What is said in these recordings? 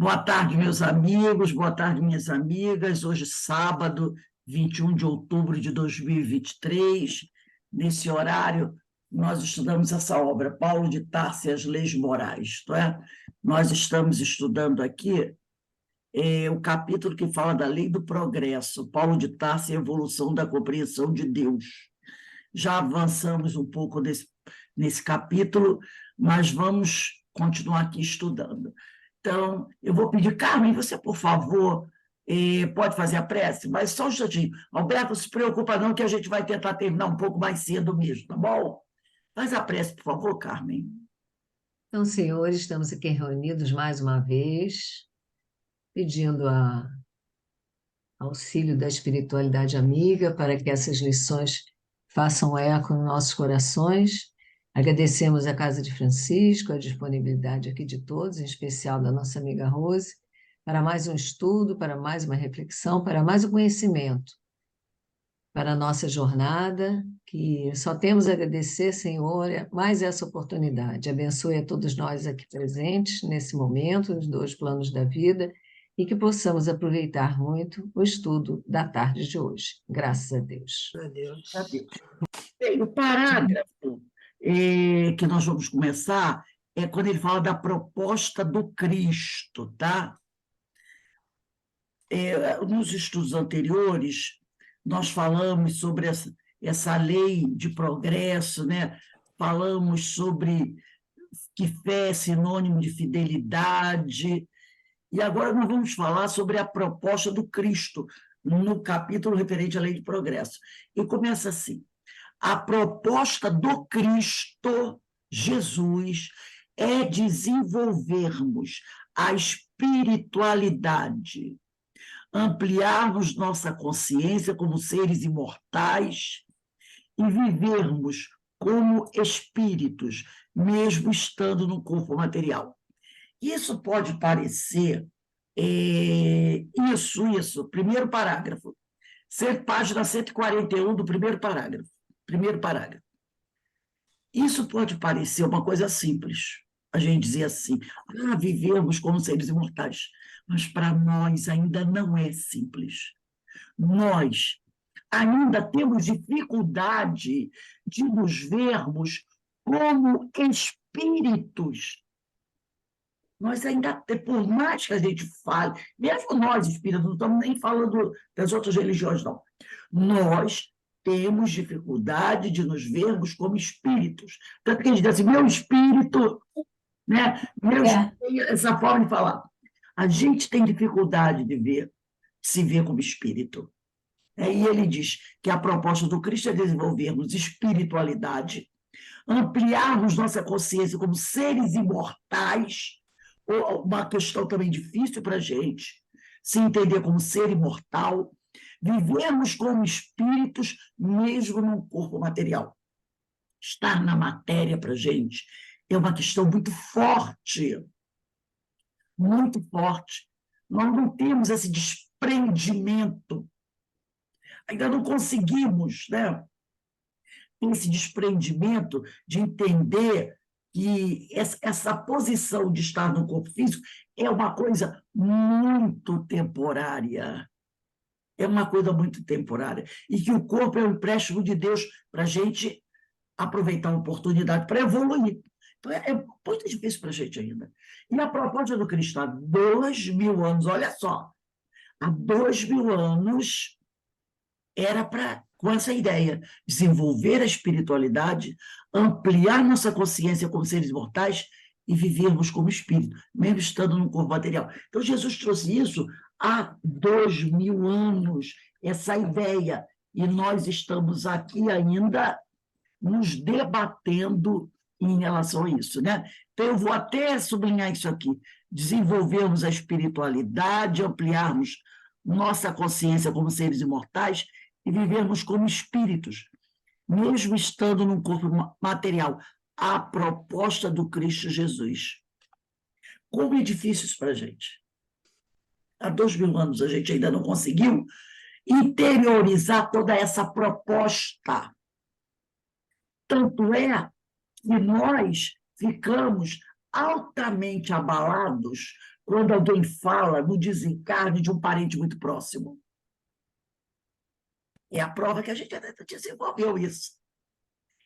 Boa tarde, meus amigos, boa tarde, minhas amigas. Hoje, sábado, 21 de outubro de 2023, nesse horário, nós estudamos essa obra, Paulo de Tarso e as Leis Morais, isto é? Nós estamos estudando aqui o capítulo que fala da lei do progresso, Paulo de Tarso e a evolução da compreensão de Deus. Já avançamos um pouco nesse capítulo, mas vamos continuar aqui estudando. Então, eu vou pedir, Carmen, você, por favor, pode fazer a prece? Mas só um instantinho. Alberto, não se preocupa não, que a gente vai tentar terminar um pouco mais cedo mesmo, tá bom? Faz a prece, por favor, Carmen. Então, senhores, estamos aqui reunidos mais uma vez, pedindo auxílio da espiritualidade amiga para que essas lições façam eco em nossos corações. Agradecemos a Casa de Francisco, a disponibilidade aqui de todos, em especial da nossa amiga Rose, para mais um estudo, para mais uma reflexão, para mais um conhecimento, para a nossa jornada, que só temos a agradecer, Senhor, mais essa oportunidade. Abençoe a todos nós aqui presentes nesse momento, nos dois planos da vida, e que possamos aproveitar muito o estudo da tarde de hoje. Graças a Deus. Adeus. Bem, o parágrafo que nós vamos começar é quando ele fala da proposta do Cristo, tá? Nos estudos anteriores, nós falamos sobre essa lei de progresso, né? Falamos sobre que fé é sinônimo de fidelidade, e agora nós vamos falar sobre a proposta do Cristo, no capítulo referente à lei de progresso. E começa assim: a proposta do Cristo, Jesus, é desenvolvermos a espiritualidade, ampliarmos nossa consciência como seres imortais e vivermos como espíritos, mesmo estando no corpo material. Isso pode parecer, primeiro parágrafo, página 141 do primeiro parágrafo. Isso pode parecer uma coisa simples, a gente dizer assim, vivemos como seres imortais, mas para nós ainda não é simples. Nós ainda temos dificuldade de nos vermos como espíritos. Nós ainda, por mais que a gente fale, mesmo nós espíritos, não estamos nem falando das outras religiões, não. Nós temos dificuldade de nos vermos como espíritos. Tanto que a gente diz assim, meu espírito, né? Essa forma de falar. A gente tem dificuldade de se ver como espírito. E ele diz que a proposta do Cristo é desenvolvermos espiritualidade, ampliarmos nossa consciência como seres imortais, uma questão também difícil para a gente, se entender como ser imortal, vivermos como espíritos, mesmo num corpo material. Estar na matéria para a gente é uma questão muito forte, muito forte. Nós não temos esse desprendimento, ainda não conseguimos, né? Esse desprendimento de entender que essa posição de estar no corpo físico é uma coisa muito temporária. É uma coisa muito temporária. E que o corpo é um empréstimo de Deus para a gente aproveitar a oportunidade para evoluir. Então, é muito difícil para a gente ainda. E a proposta do Cristo há 2000 anos, olha só, há 2000 anos era com essa ideia, desenvolver a espiritualidade, ampliar nossa consciência como seres mortais e vivermos como espírito, mesmo estando no corpo material. Então, Jesus trouxe isso há 2000 anos, essa ideia, e nós estamos aqui ainda nos debatendo em relação a isso, né? Então, eu vou até sublinhar isso aqui: desenvolvermos a espiritualidade, ampliarmos nossa consciência como seres imortais e vivermos como espíritos, mesmo estando num corpo material, a proposta do Cristo Jesus. Como é difícil isso para a gente. Há 2000 anos a gente ainda não conseguiu interiorizar toda essa proposta. Tanto é que nós ficamos altamente abalados quando alguém fala no desencarne de um parente muito próximo. É a prova que a gente desenvolveu isso.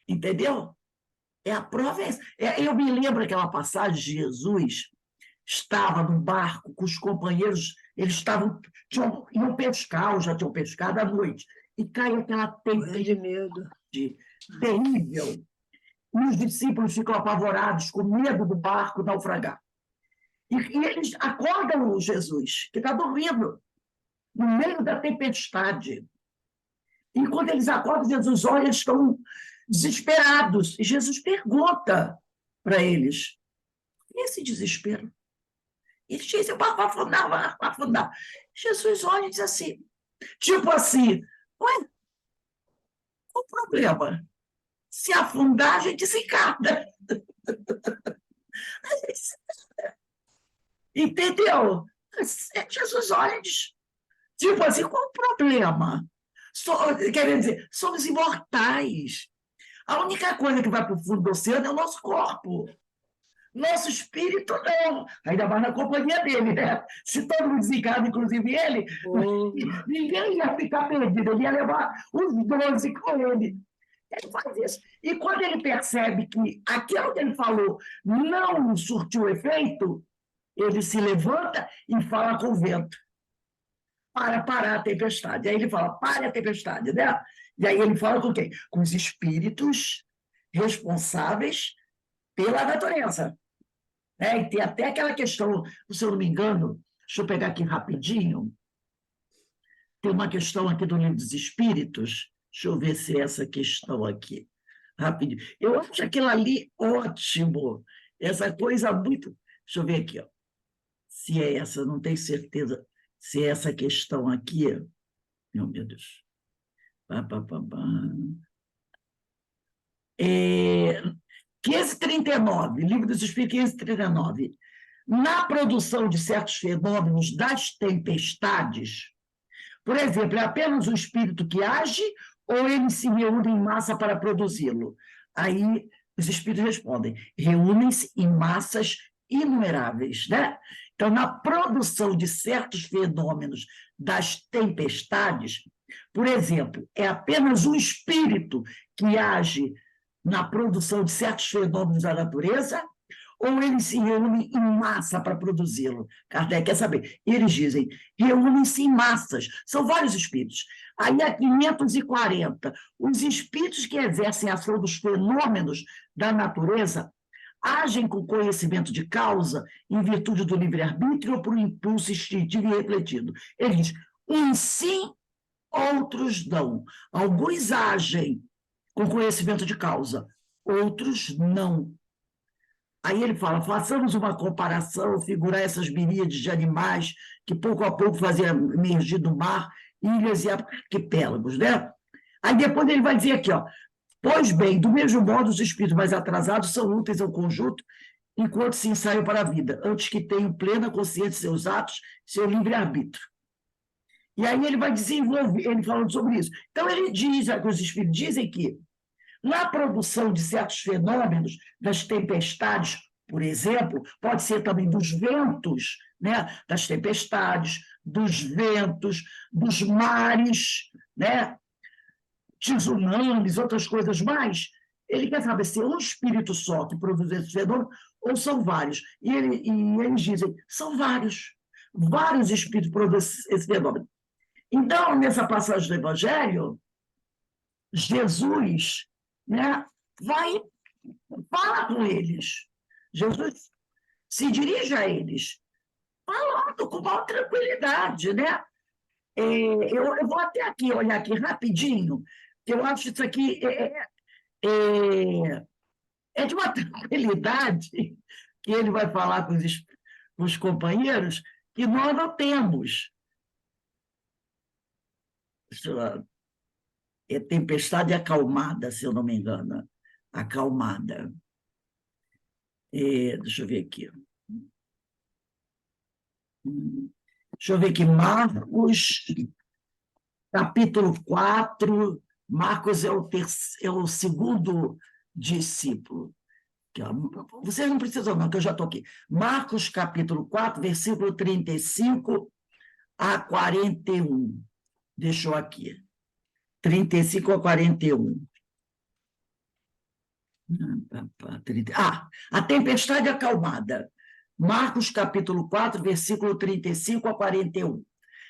Entendeu? É a prova. Eu me lembro aquela passagem de Jesus estava no barco com os companheiros, eles iam pescar, ou já tinham pescado à noite, e cai aquela tempestade terrível. E os discípulos ficam apavorados, com medo do barco naufragar. E eles acordam o Jesus, que está dormindo, no meio da tempestade. E quando eles acordam, Jesus olha, eles estão desesperados. E Jesus pergunta para eles: e esse desespero? Eles dizem: o barco vai afundar, vai afundar. Jesus olha e diz assim, tipo assim: ué, qual o problema? Se afundar, a gente desencarna. Entendeu? Jesus olha e diz, tipo assim, qual o problema? Quer dizer, somos imortais. A única coisa que vai para o fundo do oceano é o nosso corpo. Nosso espírito não. Ainda mais na companhia dele, né? Se todo mundo desencarna, inclusive ele, ninguém ia ficar perdido. Ele ia levar os 12 com ele. Ele faz isso. E quando ele percebe que aquilo que ele falou não surtiu efeito, ele se levanta e fala com o vento para parar a tempestade. Aí ele fala: pare a tempestade, né? E aí ele fala com quem? Com os espíritos responsáveis pela natureza. E tem até aquela questão, se eu não me engano, deixa eu pegar aqui rapidinho, tem uma questão aqui do Livro dos Espíritos, deixa eu ver se é essa questão aqui, rapidinho. Eu acho aquilo ali ótimo, essa coisa muito... Deixa eu ver aqui, ó. Se é essa, não tenho certeza se é essa questão aqui. Meu Deus. É, 539, Livro dos Espíritos, 539. Na produção de certos fenômenos das tempestades, por exemplo, é apenas o espírito que age ou ele se reúne em massa para produzi-lo? Aí os espíritos respondem: reúnem-se em massas inumeráveis, né? Então, na produção de certos fenômenos das tempestades, por exemplo, é apenas o espírito que age na produção de certos fenômenos da natureza, ou eles se reúnem em massa para produzi-lo? Kardec quer saber. Eles dizem: reúnem-se em massas, são vários espíritos. Aí há 540. Os espíritos que exercem a ação dos fenômenos da natureza agem com conhecimento de causa, em virtude do livre-arbítrio ou por um impulso instintivo e refletido. Ele diz: uns sim, outros não. Alguns agem com conhecimento de causa, outros não. Aí ele fala: façamos uma comparação, figurar essas miríades de animais que pouco a pouco faziam emergir do mar, ilhas e arquipélagos, né? Aí depois ele vai dizer aqui, ó: pois bem, do mesmo modo, os espíritos mais atrasados são úteis ao conjunto enquanto se ensaiam para a vida, antes que tenham plena consciência de seus atos, seu livre-arbítrio. E aí ele vai desenvolver, ele falando sobre isso. Então ele diz, os espíritos dizem que na produção de certos fenômenos, das tempestades, por exemplo, pode ser também dos ventos, né? Das tempestades, dos ventos, dos mares, né? Tsunamis, outras coisas mais. Ele quer saber se é um espírito só que produz esse fenômeno ou são vários. E eles dizem: são vários. Vários espíritos produzem esse fenômeno. Então, nessa passagem do Evangelho, Jesus, né, fala com eles. Jesus se dirige a eles, falando com maior tranquilidade, né? Eu vou até aqui olhar aqui rapidinho, que eu acho isso aqui é de uma tranquilidade que ele vai falar com os companheiros que nós não temos. É tempestade acalmada, se eu não me engano. Acalmada. Deixa eu ver aqui. Deixa eu ver aqui. Marcos, capítulo 4. Marcos é o segundo discípulo. Aqui, ó. Vocês não precisam não, que eu já estou aqui. Marcos, capítulo 4, versículo 35 a 41. Deixou aqui. 35 a 41. A tempestade acalmada. Marcos, capítulo 4, versículo 35 a 41.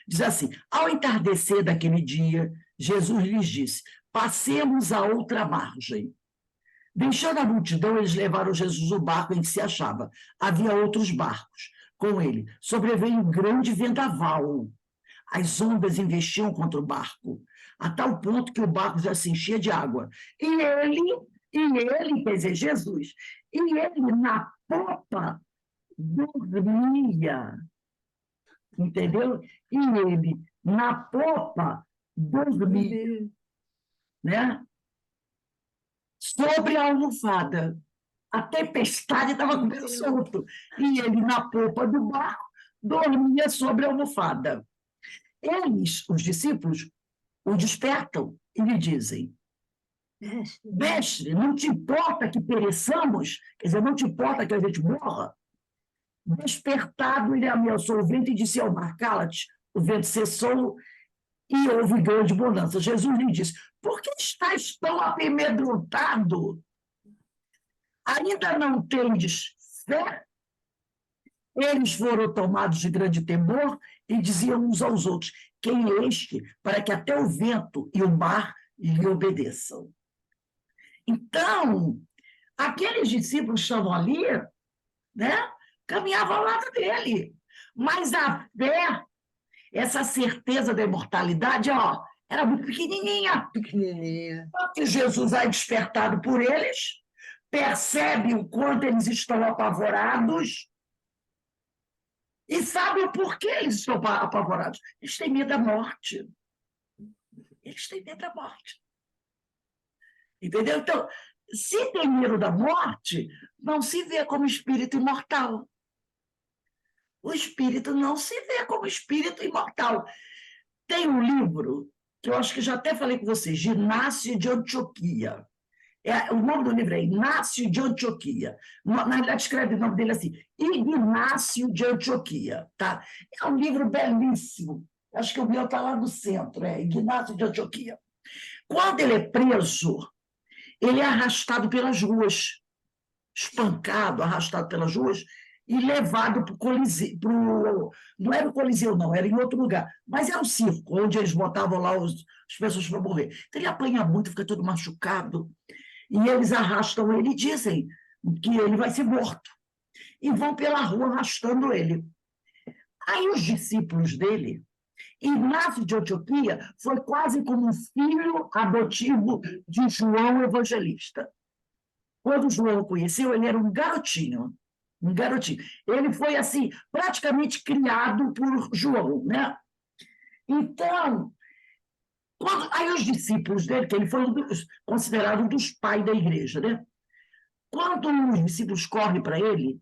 Diz assim: ao entardecer daquele dia, Jesus lhes disse: passemos a outra margem. Deixando a multidão, eles levaram Jesus no barco em que se achava. Havia outros barcos com ele. Sobreveio um grande vendaval. As ondas investiam contra o barco, a tal ponto que o barco já se enchia de água. E ele, quer dizer, Jesus, e ele na popa dormia, entendeu? E ele na popa dormia, né? Sobre a almofada. A tempestade estava com ele solto. E ele, na popa do barco, dormia sobre a almofada. Eles, os discípulos, o despertam e lhe dizem: mestre, não te importa que pereçamos? Quer dizer, não te importa que a gente morra? Despertado, ele ameaçou o vento e disse ao mar: cala-te. O vento cessou e houve grande bonança. Jesus lhe disse: por que estás tão amedrontado? Ainda não tendes fé? Eles foram tomados de grande temor e diziam uns aos outros: quem é este para que até o vento e o mar lhe obedeçam? Então, aqueles discípulos que estavam ali, né, caminhavam ao lado dele. Mas a fé, essa certeza da imortalidade, ó, era muito pequenininha. Pequenininha. Que Jesus é despertado por eles, percebe o quanto eles estão apavorados e sabe o porquê eles estão apavorados. Eles têm medo da morte. Eles têm medo da morte. Entendeu? Então, se tem medo da morte, não se vê como espírito imortal. O espírito não se vê como espírito imortal. Tem um livro, que eu acho que já até falei com vocês, de Inácio de Antioquia. O nome do livro é Inácio de Antioquia. Na verdade, escreve o nome dele assim, Ignácio de Antioquia. Tá? É um livro belíssimo. Acho que o meu está lá no centro, Ignácio de Antioquia. Quando ele é preso, ele é arrastado pelas ruas, espancado, arrastado pelas ruas, e levado para o Coliseu. Não era o Coliseu, não, era em outro lugar. Mas era um circo, onde eles botavam lá as pessoas para morrer. Então ele apanha muito, fica todo machucado. E eles arrastam ele e dizem que ele vai ser morto. E vão pela rua arrastando ele. Aí os discípulos dele, Inácio de Antioquia foi quase como um filho adotivo de João Evangelista. Quando João o conheceu, ele era um garotinho. Um garotinho. Ele foi, assim, praticamente criado por João, né? Então, aí os discípulos dele, que ele foi considerado um dos pais da igreja, né? Quando os discípulos correm para ele,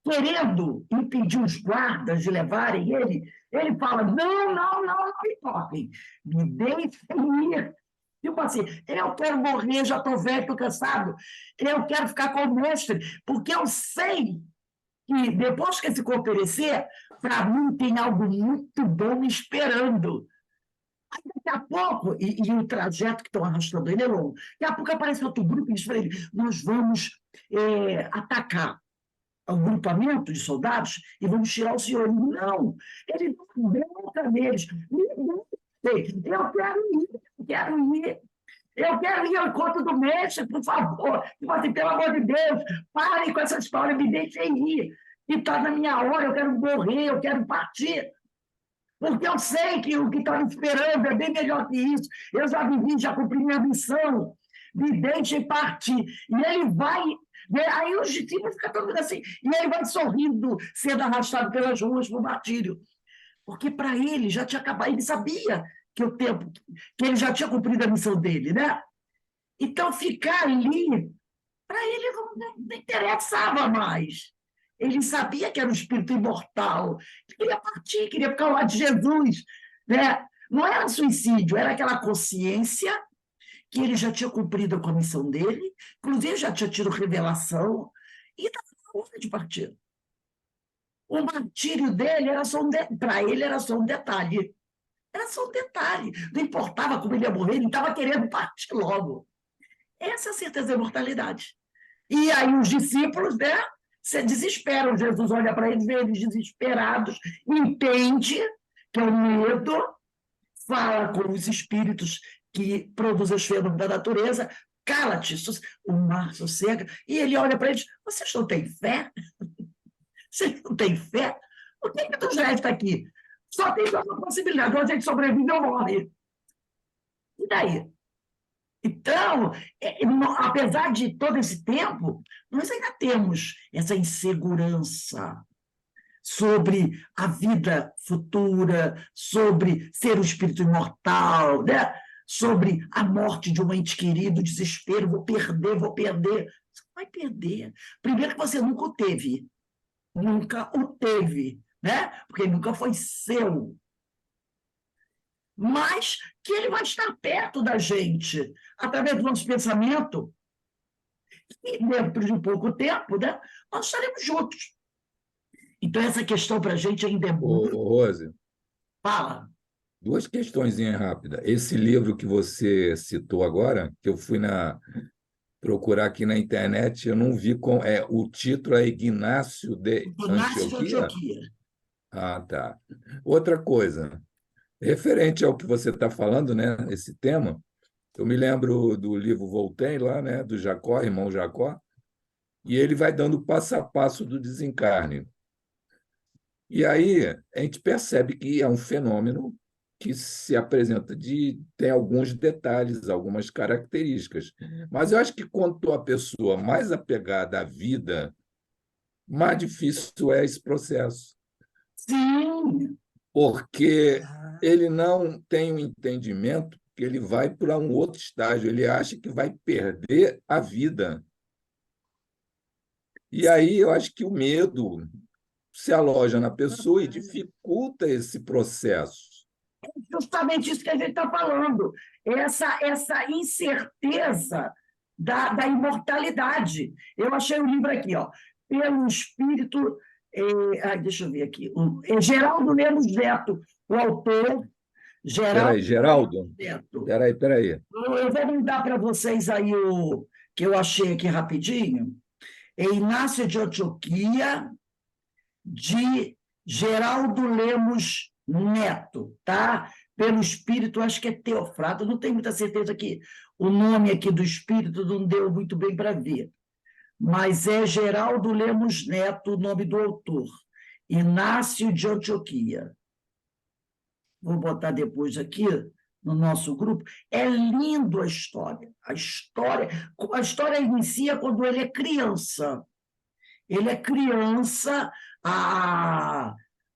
querendo impedir os guardas de levarem ele, ele fala: não me toquem, me deixem ir. Tipo assim, eu quero morrer, já estou velho, estou cansado, eu quero ficar com o mestre, porque eu sei que depois que esse corpo perecer, para mim tem algo muito bom me esperando. Aí, daqui a pouco, e o trajeto que estão arrastando ele é longo, daqui a pouco aparece outro grupo e diz para ele: nós vamos atacar o grupamento de soldados e vamos tirar o senhor. Não, ele brinca neles. Eu quero ir ao encontro do mestre, por favor. Tipo assim, pelo amor de Deus, parem com essa história, me deixem ir. E está na minha hora, eu quero morrer, eu quero partir. Porque eu sei que o que está me esperando é bem melhor que isso. Eu já vivi, já cumpri minha missão. Me deixem partir. E ele vai. Aí os discípulos ficam todo mundo assim. E ele vai sorrindo, sendo arrastado pelas ruas para o martírio. Porque para ele já tinha acabado. Ele sabia que o tempo, que ele já tinha cumprido a missão dele, né? Então, ficar ali, para ele não interessava mais. Ele sabia que era um espírito imortal. Ele queria partir, queria ficar ao lado de Jesus, né? Não era suicídio, era aquela consciência que ele já tinha cumprido com a missão dele, inclusive já tinha tido revelação, e estava na hora de partir. O martírio dele era só para ele era só um detalhe. Era só um detalhe. Não importava como ele ia morrer, ele estava querendo partir logo. Essa é a certeza da imortalidade. E aí os discípulos, né, se desesperam. Jesus olha para eles, vê eles desesperados, entende que é o medo, fala com os espíritos que produzem os fenômenos da natureza, cala-te, o mar sossega, e ele olha para eles, vocês não têm fé? Vocês não têm fé? O que é que nos resta aqui? Só tem uma possibilidade, ou a gente sobrevive ou morre. E daí? Então, apesar de todo esse tempo, nós ainda temos essa insegurança sobre a vida futura, sobre ser um espírito imortal, né? Sobre a morte de um ente querido, o desespero, vou perder, vou perder. Você não vai perder. Primeiro que você nunca o teve. Nunca o teve, né? Porque nunca foi seu. Mas que ele vai estar perto da gente, através do nosso pensamento, e dentro de pouco tempo, né, nós estaremos juntos. Então, essa questão para a gente ainda é muito. Rose, Fala. duas questõezinhas rápidas. Esse livro que você citou agora, que eu fui procurar aqui na internet, eu não vi o título é Ignácio de Ignácio de Antioquia? Antioquia. Ah, tá. Outra coisa, referente ao que você está falando, né, esse tema, eu me lembro do livro Voltaire, lá, né, do Jacó, irmão Jacó, e ele vai dando passo a passo do desencarne. E aí a gente percebe que é um fenômeno que se apresenta tem alguns detalhes, algumas características. Mas eu acho que quanto a pessoa mais apegada à vida, mais difícil é esse processo. Sim. Porque ele não tem um entendimento que ele vai para um outro estágio, ele acha que vai perder a vida. E aí eu acho que o medo se aloja na pessoa e dificulta esse processo. Justamente isso que a gente está falando, essa incerteza da imortalidade. Eu achei o livro aqui, ó, pelo espírito. Deixa eu ver aqui. Geraldo Lemos Neto, o autor. Geraldo Neto. Peraí. Eu vou mandar para vocês aí o que eu achei aqui rapidinho. É Ignácio de Antioquia, de Geraldo Lemos Neto, tá? Pelo espírito, acho que é Teofrato, não tenho muita certeza que o nome aqui do espírito não deu muito bem para ver, mas é Geraldo Lemos Neto o nome do autor, Ignácio de Antioquia. Vou botar depois aqui no nosso grupo. É lindo a história. A história inicia quando ele é criança. Ele é criança,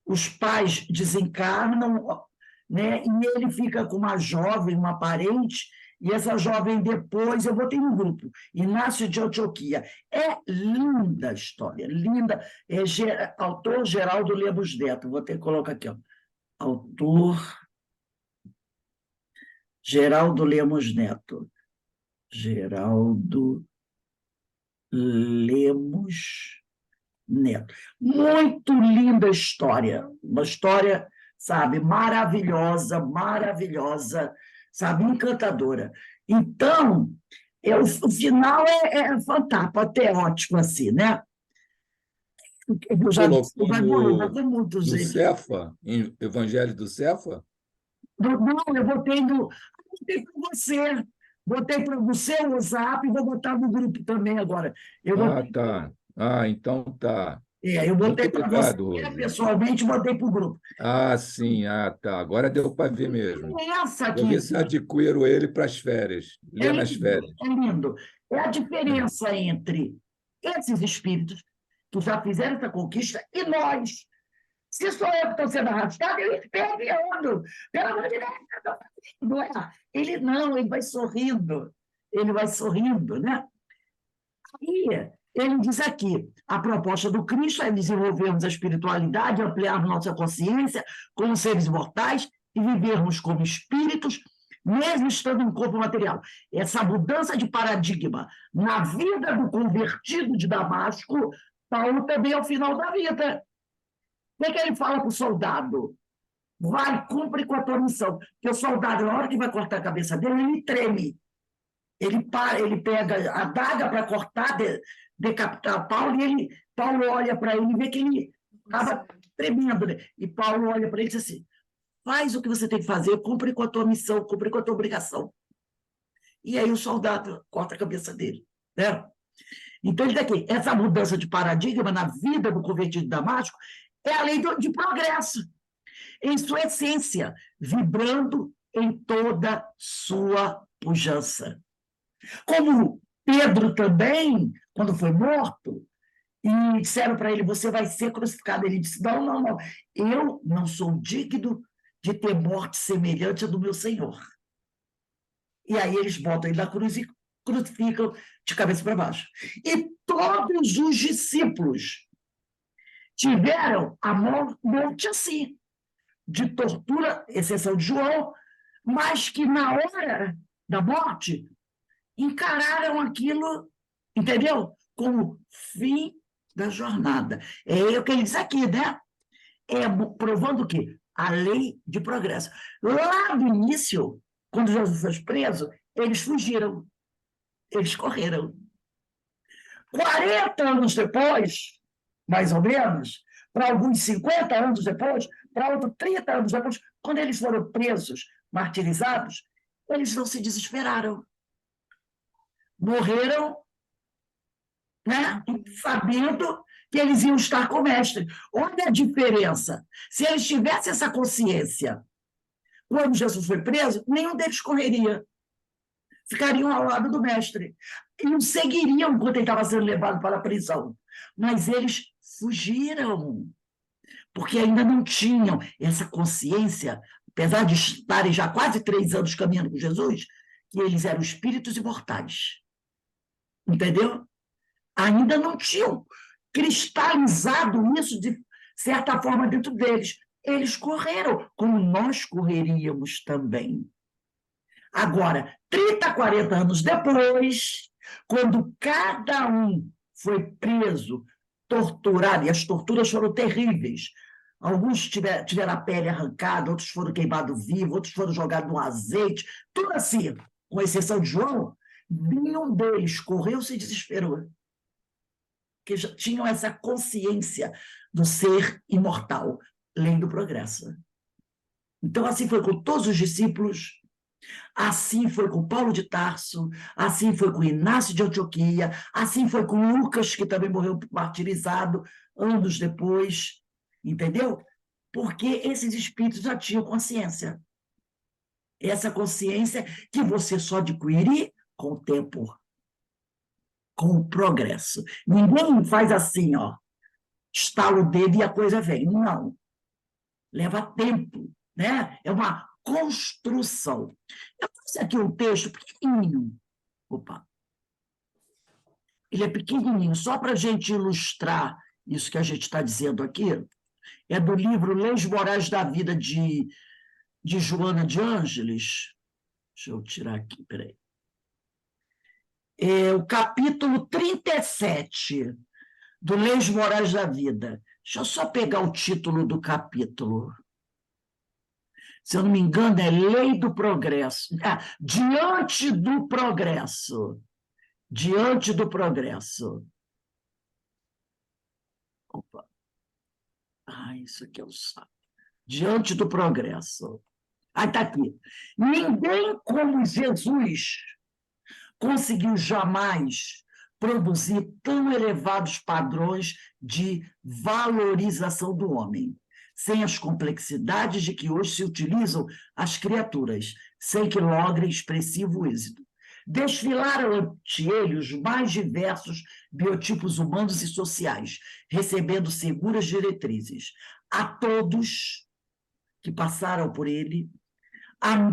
os pais desencarnam, né? E ele fica com uma jovem, uma parente, e essa jovem depois, eu botei no grupo, Ignácio de Antioquia. É linda a história, linda. Autor Geraldo Lemos Neto, vou ter que colocar aqui, ó. Autor Geraldo Lemos Neto. Geraldo Lemos Neto. Muito linda história, uma história, sabe, maravilhosa, maravilhosa, sabe, encantadora. Então, o final é fantástico, apoteótico, assim, né? Eu já Colocou vai morrer muito, no gente. Cefa, em Evangelho do Cefa? Não, eu botei para você o WhatsApp e vou botar no grupo também agora. Tá. Então tá. Eu Muito botei para você obrigado, Rose. pessoalmente, botei para o grupo. Sim, tá. Agora deu para ver mesmo. Essa aqui Vou ver se adquiro ele para as férias. Ler nas férias. é lindo. É a diferença entre esses espíritos que já fizeram essa conquista e nós. Se sou eu que estou sendo arrastado, eu ando. Pelo amor de Deus, não é? Ele vai sorrindo. Ele vai sorrindo, né? Aí, ele diz aqui, a proposta do Cristo é desenvolvermos a espiritualidade, ampliar nossa consciência como seres mortais e vivermos como espíritos mesmo estando em corpo material. Essa mudança de paradigma na vida do convertido de Damasco, Paulo também ao final da vida. O que ele fala para o soldado? Vai, cumpre com a tua missão. Porque o soldado, na hora que vai cortar a cabeça dele, ele treme. Ele pega a daga para cortar, decapitar Paulo, e Paulo olha para ele e vê que ele estava tremendo. Né? E Paulo olha para ele e diz assim: faz o que você tem que fazer, cumpre com a tua missão, cumpre com a tua obrigação. E aí o soldado corta a cabeça dele. Né? Então, ele daqui, essa mudança de paradigma na vida do convertido de Damasco é a lei de progresso, em sua essência, vibrando em toda sua pujança. Como Pedro também, quando foi morto, e disseram para ele: você vai ser crucificado. Ele disse: não, não, não, eu não sou digno de ter morte semelhante à do meu Senhor. E aí eles botam ele na cruz e crucificam de cabeça para baixo. E todos os discípulos tiveram a morte assim, de tortura, exceção de João, mas que na hora da morte encararam aquilo, entendeu? Como fim da jornada. É o que ele diz aqui, né? Provando o quê? A lei de progresso. Lá no início, quando Jesus foi preso, eles fugiram, eles correram. 40 anos depois, mais ou menos, para alguns 50 anos depois, para outros 30 anos depois, quando eles foram presos, martirizados, eles não se desesperaram. Morreram, né, sabendo que eles iam estar com o mestre. Olha a diferença. Se eles tivessem essa consciência, quando Jesus foi preso, nenhum deles correria. Ficariam ao lado do mestre. E o seguiriam enquanto ele estava sendo levado para a prisão. Mas eles fugiram, porque ainda não tinham essa consciência, apesar de estarem já quase 3 anos caminhando com Jesus, que eles eram espíritos imortais. Entendeu? Ainda não tinham cristalizado isso de certa forma dentro deles. Eles correram, como nós correríamos também. Agora, 30, 40 anos depois, quando cada um foi preso, torturado, e as torturas foram terríveis. Alguns tiveram a pele arrancada, outros foram queimados vivos, outros foram jogados no azeite, tudo assim, com exceção de João, nenhum deles correu, se desesperou. Porque já tinham essa consciência do ser imortal, lei do progresso. Então, assim foi com todos os discípulos, assim foi com Paulo de Tarso, assim foi com Inácio de Antioquia, assim foi com Lucas, que também morreu martirizado anos depois, entendeu? Porque esses espíritos já tinham consciência. Essa consciência que você só adquire com o tempo, com o progresso. Ninguém faz assim, ó, estala o dedo e a coisa vem. Não. Leva tempo, né? É uma construção. Eu trouxe aqui um texto pequenininho. Opa. Ele é pequenininho, só para a gente ilustrar isso que a gente está dizendo aqui. É do livro Leis Morais da Vida, de Joana de Ângeles. Deixa eu tirar aqui, peraí. É o capítulo 37 do Leis Morais da Vida. Deixa eu só pegar o título do capítulo. Se eu não me engano, é Lei do Progresso. Diante do Progresso. Diante do Progresso. Opa. Isso aqui é o saco. Diante do Progresso. Aí está aqui. Ninguém como Jesus conseguiu jamais produzir tão elevados padrões de valorização do homem, sem as complexidades de que hoje se utilizam as criaturas, sem que logrem expressivo êxito. Desfilaram ante ele os mais diversos biotipos humanos e sociais, recebendo seguras diretrizes. A todos que passaram por ele,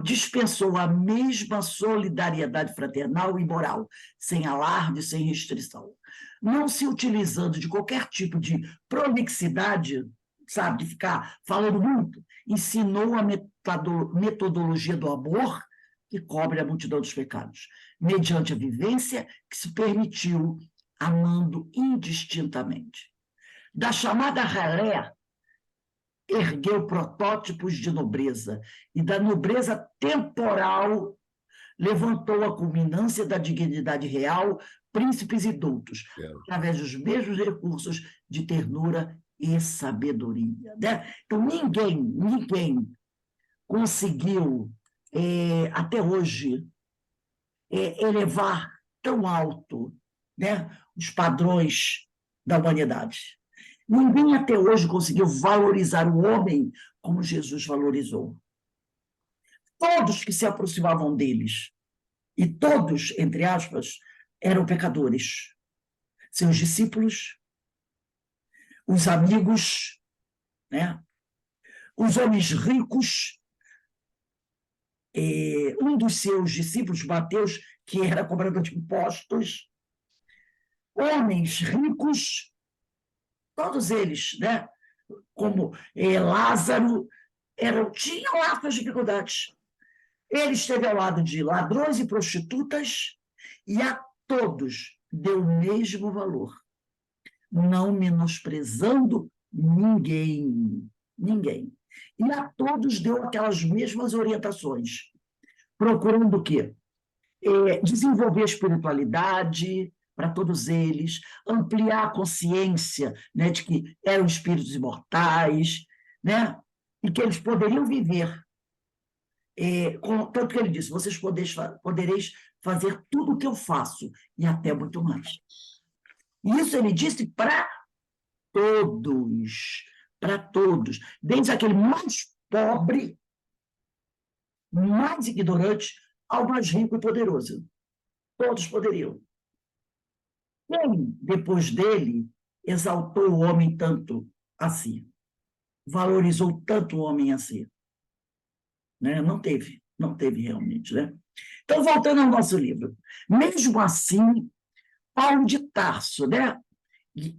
dispensou a mesma solidariedade fraternal e moral, sem alarde, sem restrição, não se utilizando de qualquer tipo de prolixidade, sabe, de ficar falando muito. Ensinou a metodologia do amor, que cobre a multidão dos pecados, mediante a vivência que se permitiu, amando indistintamente. Da chamada ralé, ergueu protótipos de nobreza, e da nobreza temporal levantou a culminância da dignidade real, príncipes e doutos, através dos mesmos recursos de ternura e sabedoria. Né? Então, ninguém conseguiu, até hoje, elevar tão alto, né, os padrões da humanidade. Ninguém até hoje conseguiu valorizar o homem como Jesus valorizou. Todos que se aproximavam deles, e todos, entre aspas, eram pecadores. Seus discípulos, os amigos, né? Os homens ricos, um dos seus discípulos, Mateus, que era cobrador de impostos, homens ricos, todos eles, né? Como Lázaro, tinham lá suas dificuldades. Ele esteve ao lado de ladrões e prostitutas e a todos deu o mesmo valor, não menosprezando ninguém. E a todos deu aquelas mesmas orientações, procurando o quê? Desenvolver a espiritualidade para todos eles, ampliar a consciência, né, de que eram espíritos imortais, né, e que eles poderiam viver. Tanto que ele disse, vocês podereis fazer tudo o que eu faço, e até muito mais. E isso ele disse para todos, desde aquele mais pobre, mais ignorante, ao mais rico e poderoso. Todos poderiam. Quem, depois dele, exaltou o homem tanto assim? Valorizou tanto o homem assim? Né? Não teve realmente. Né? Então, voltando ao nosso livro. Mesmo assim, Paulo de Tarso, né?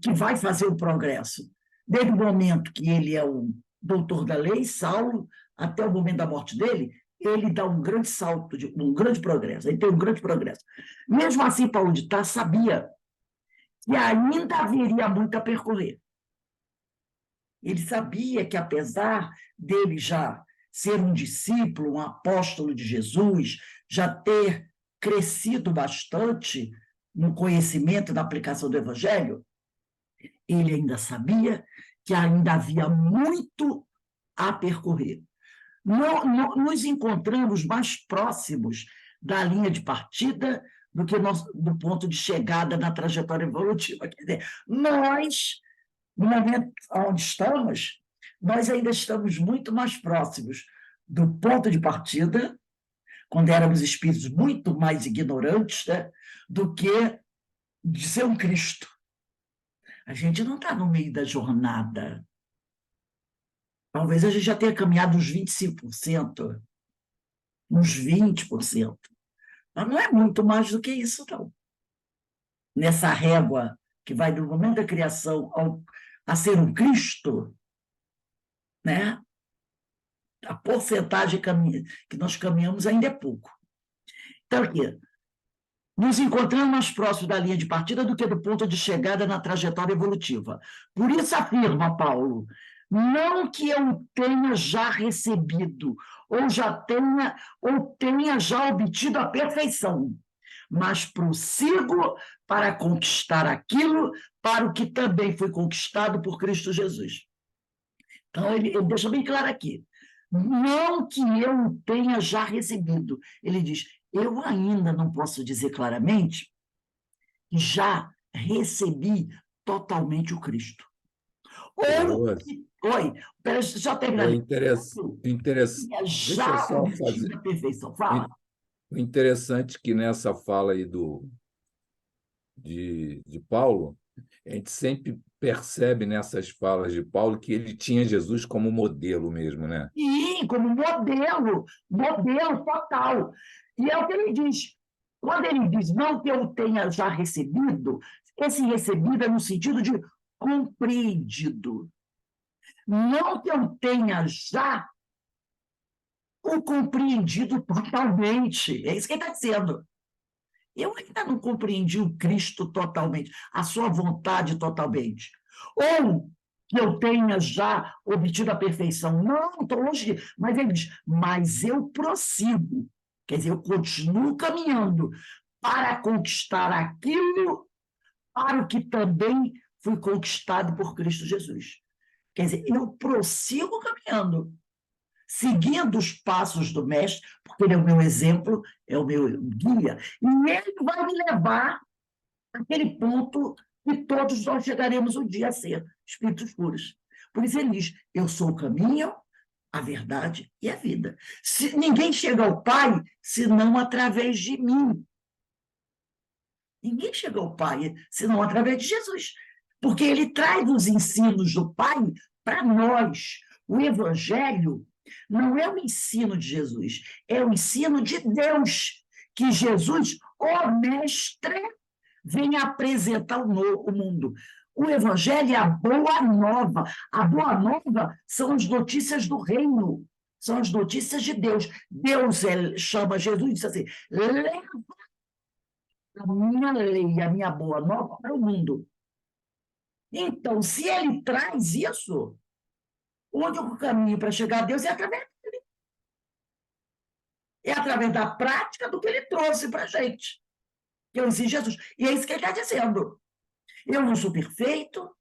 Que vai fazer o progresso, desde o momento que ele é o doutor da lei, Saulo, até o momento da morte dele, ele dá um grande salto, um grande progresso, ele tem um grande progresso. Mesmo assim, Paulo de Tarso sabia que ainda haveria muito a percorrer. Ele sabia que, apesar dele já ser um discípulo, um apóstolo de Jesus, já ter crescido bastante no conhecimento da aplicação do Evangelho, ele ainda sabia que ainda havia muito a percorrer. Nos encontramos mais próximos da linha de partida do que do ponto de chegada na trajetória evolutiva. Quer dizer, nós, no momento onde estamos, nós ainda estamos muito mais próximos do ponto de partida, quando éramos espíritos muito mais ignorantes, né, do que de ser um Cristo. A gente não está no meio da jornada. Talvez a gente já tenha caminhado uns 25%, uns 20%. Mas não é muito mais do que isso, não. Nessa régua que vai do momento da criação a ser um Cristo, né? A porcentagem que nós caminhamos ainda é pouco. Então, aqui, nos encontramos mais próximos da linha de partida do que do ponto de chegada na trajetória evolutiva. Por isso afirma Paulo, não que eu tenha já recebido, ou tenha já obtido a perfeição, mas prossigo para conquistar aquilo para o que também foi conquistado por Cristo Jesus. Então, ele deixa bem claro aqui, não que eu tenha já recebido. Ele diz, eu ainda não posso dizer claramente que já recebi totalmente o Cristo. Já terminei. Interessante. Já obtive a perfeição. Fala. O interessante é que nessa fala aí de Paulo, a gente sempre percebe nessas falas de Paulo que ele tinha Jesus como modelo mesmo, né? Sim, como modelo total. E é o que ele diz. Quando ele diz, não que eu tenha já recebido, esse recebido é no sentido de compreendido. Não que eu tenha já o compreendido totalmente. É isso que ele está dizendo. Eu ainda não compreendi o Cristo totalmente, a sua vontade totalmente. Ou que eu tenha já obtido a perfeição. Não, estou longe. Mas ele diz, mas eu prossigo. Quer dizer, eu continuo caminhando para conquistar aquilo para o que também fui conquistado por Cristo Jesus. Quer dizer, eu prossigo caminhando, seguindo os passos do mestre, porque ele é o meu exemplo, é o meu guia, e ele vai me levar àquele ponto que todos nós chegaremos um dia a ser espíritos puros. Por isso ele diz, eu sou o caminho, a verdade e a vida. Ninguém chega ao Pai senão através de mim. Ninguém chega ao Pai senão através de Jesus, porque ele traz os ensinos do Pai para nós. O Evangelho não é o ensino de Jesus, é o ensino de Deus, que Jesus, o Mestre, vem apresentar o mundo. O Evangelho é a boa nova. A boa nova são as notícias do reino, são as notícias de Deus. Deus chama Jesus e diz assim, leva a minha lei, a minha boa nova para o mundo. Então, se ele traz isso, o único caminho para chegar a Deus é através dele. É através da prática do que ele trouxe para a gente. Que eu ensino Jesus. E é isso que ele está dizendo. Eu não sou perfeito,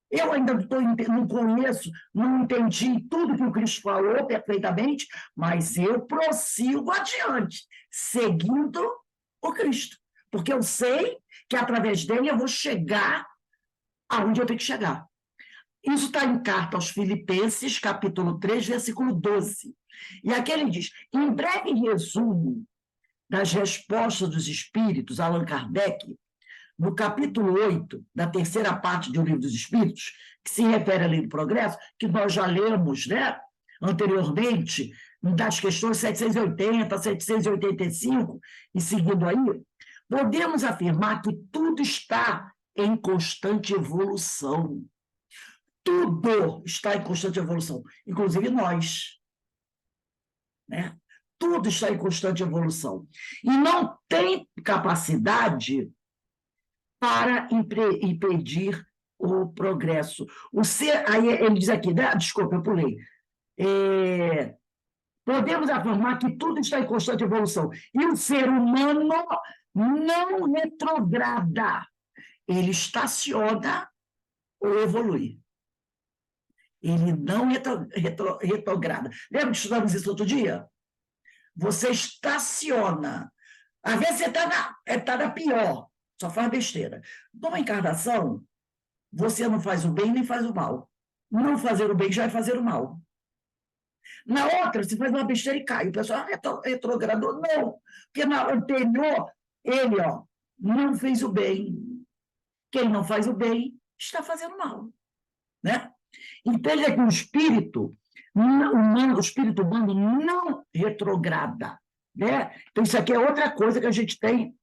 eu ainda não conheço, não entendi tudo que o Cristo falou perfeitamente, mas eu prossigo adiante, seguindo o Cristo. Porque eu sei que através dele eu vou chegar aonde eu tenho que chegar. Isso está em carta aos Filipenses, capítulo 3, versículo 12. E aqui ele diz, em breve resumo das respostas dos espíritos, Allan Kardec, no capítulo 8, da terceira parte do Livro dos Espíritos, que se refere à Lei do Progresso, que nós já lemos, né, anteriormente, das questões 780, 785, e seguindo aí, podemos afirmar que tudo está em constante evolução. Tudo está em constante evolução, inclusive nós. Né? Tudo está em constante evolução. E não tem capacidade para impedir o progresso. Aí ele diz aqui, né? Desculpa, eu pulei. Podemos afirmar que tudo está em constante evolução. E o ser humano não retrograda. Ele estaciona ou evolui. Ele não retrograda. Lembra que estudamos isso outro dia? Você estaciona. Às vezes você está na pior, só faz besteira. Numa encarnação, você não faz o bem nem faz o mal. Não fazer o bem já é fazer o mal. Na outra, você faz uma besteira e cai. O pessoal retrogradou. Não, porque na anterior, ele não fez o bem. Quem não faz o bem está fazendo mal. Né? Então, ele é que o espírito humano não retrograda. Né? Então, isso aqui é outra coisa que a gente tem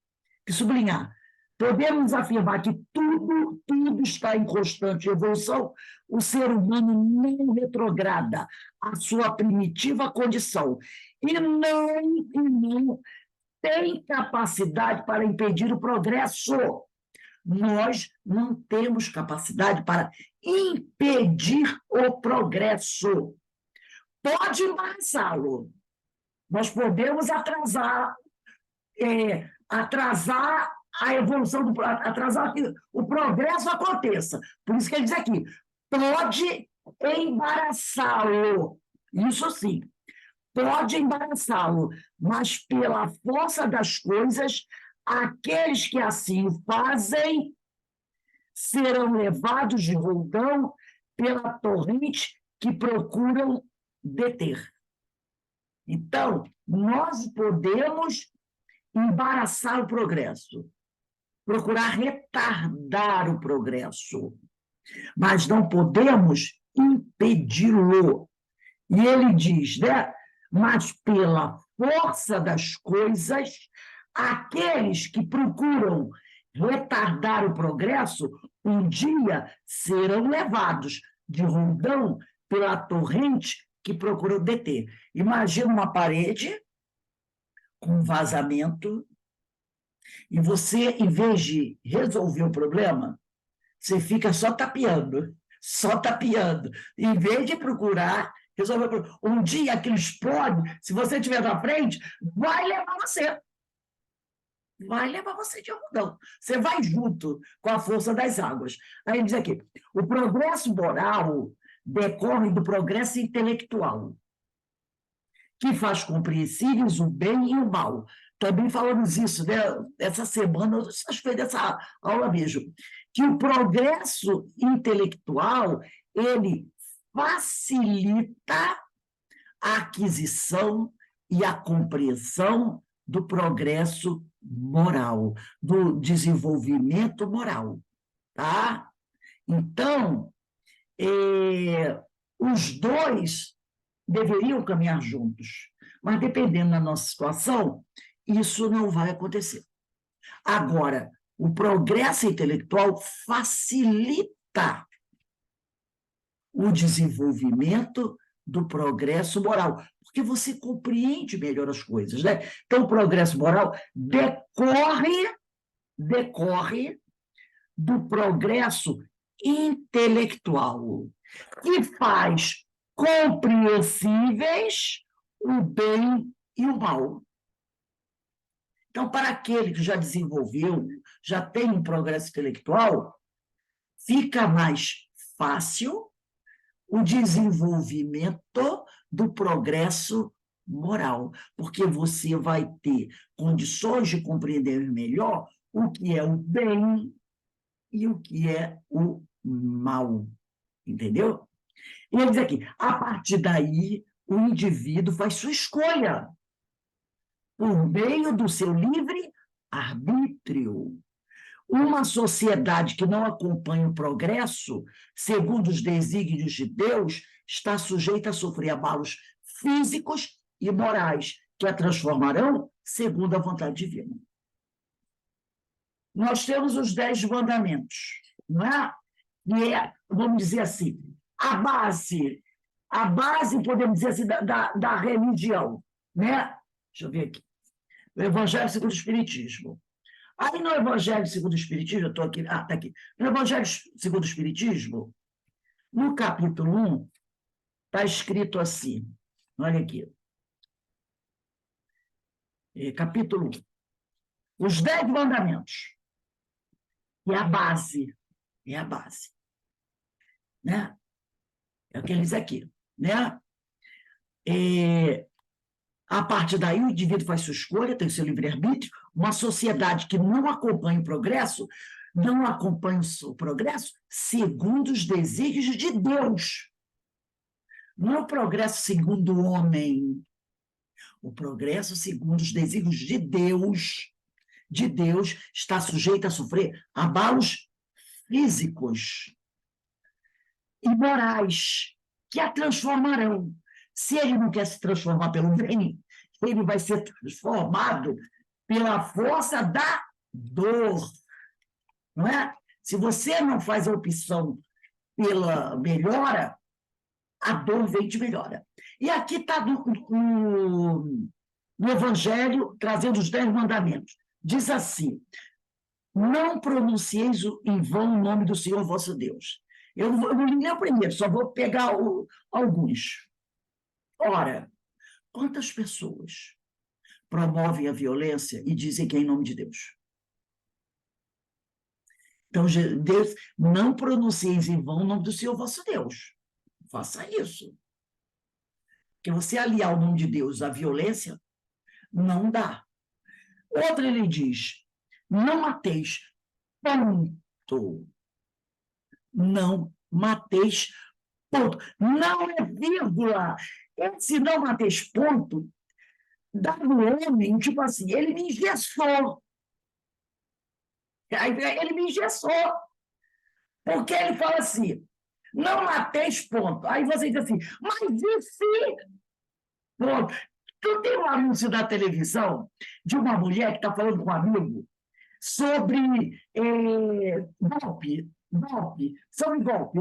que sublinhar. Podemos afirmar que tudo está em constante evolução, o ser humano não retrograda a sua primitiva condição e não tem capacidade para impedir o progresso. Nós não temos capacidade para impedir o progresso. Pode embaraçá-lo. Nós podemos atrasar a evolução, atrasar que o progresso aconteça. Por isso que ele diz aqui, pode embaraçá-lo. Isso sim, pode embaraçá-lo, mas pela força das coisas, aqueles que assim o fazem serão levados de roldão pela torrente que procuram deter. Então, nós podemos embaraçar o progresso, procurar retardar o progresso, mas não podemos impedi-lo. E ele diz, né? Mas pela força das coisas, aqueles que procuram retardar o progresso, um dia serão levados de roldão pela torrente que procura deter. Imagina uma parede com vazamento e você, em vez de resolver o problema, você fica só tapeando, só tapeando. Em vez de procurar resolver o problema. Um dia aquilo explode, se você estiver na frente, vai levar você. Vai levar você de algodão. Você vai junto com a força das águas. Aí ele diz aqui, o progresso moral decorre do progresso intelectual, que faz compreensíveis o bem e o mal. Também falamos isso, né? Essa semana, acho que foi dessa aula mesmo, que o progresso intelectual, ele facilita a aquisição e a compreensão do progresso moral, do desenvolvimento moral, tá? Então, os dois deveriam caminhar juntos, mas dependendo da nossa situação, isso não vai acontecer. Agora, o progresso intelectual facilita o desenvolvimento do progresso moral, porque você compreende melhor as coisas, né? Então, o progresso moral decorre do progresso intelectual, que faz compreensíveis o bem e o mal. Então, para aquele que já desenvolveu, já tem um progresso intelectual, fica mais fácil o desenvolvimento do progresso moral, porque você vai ter condições de compreender melhor o que é o bem e o que é o mal, entendeu? E ele diz aqui, a partir daí, o indivíduo faz sua escolha, por meio do seu livre arbítrio. Uma sociedade que não acompanha o progresso, segundo os desígnios de Deus, está sujeita a sofrer abalos físicos e morais, que a transformarão segundo a vontade divina. Nós temos os 10 mandamentos, não é? E vamos dizer assim, a base, podemos dizer assim, da religião, né? Deixa eu ver aqui. O Evangelho segundo o Espiritismo. Aí no Evangelho segundo o Espiritismo, eu estou aqui, está aqui. No Evangelho segundo o Espiritismo, no capítulo 1, está escrito assim, olha aqui. Capítulo 1. Os 10 mandamentos. É a base. É a base. Né? É o que ele diz aqui. Né? A partir daí, o indivíduo faz sua escolha, tem seu livre-arbítrio. Uma sociedade que não acompanha o progresso, não acompanha o progresso segundo os desígnios de Deus. Não é o progresso segundo o homem. O progresso segundo os desígnios de Deus, está sujeito a sofrer abalos físicos e morais, que a transformarão. Se ele não quer se transformar pelo bem, ele vai ser transformado pela força da dor. Não é? Se você não faz a opção pela melhora, a dor vem de melhora. E aqui está no Evangelho, trazendo os 10 mandamentos. Diz assim, não pronuncieis em vão o nome do Senhor vosso Deus. Eu não li o primeiro, só vou pegar alguns. Ora, quantas pessoas promovem a violência e dizem que é em nome de Deus? Então, Deus, não pronuncieis em vão o nome do Senhor vosso Deus. Faça isso. Porque você aliar o nome de Deus à violência, não dá. Outra, ele diz, não mateis, ponto. Não mateis, ponto. Não é vírgula. Esse não mateis, ponto, dá no homem, tipo assim, ele me engessou. Ele me engessou. Porque ele fala assim, não mateis, ponto. Aí você diz assim, mas e se? Ponto. Tu tem um anúncio da televisão de uma mulher que está falando com um amigo sobre golpe, sobre golpe.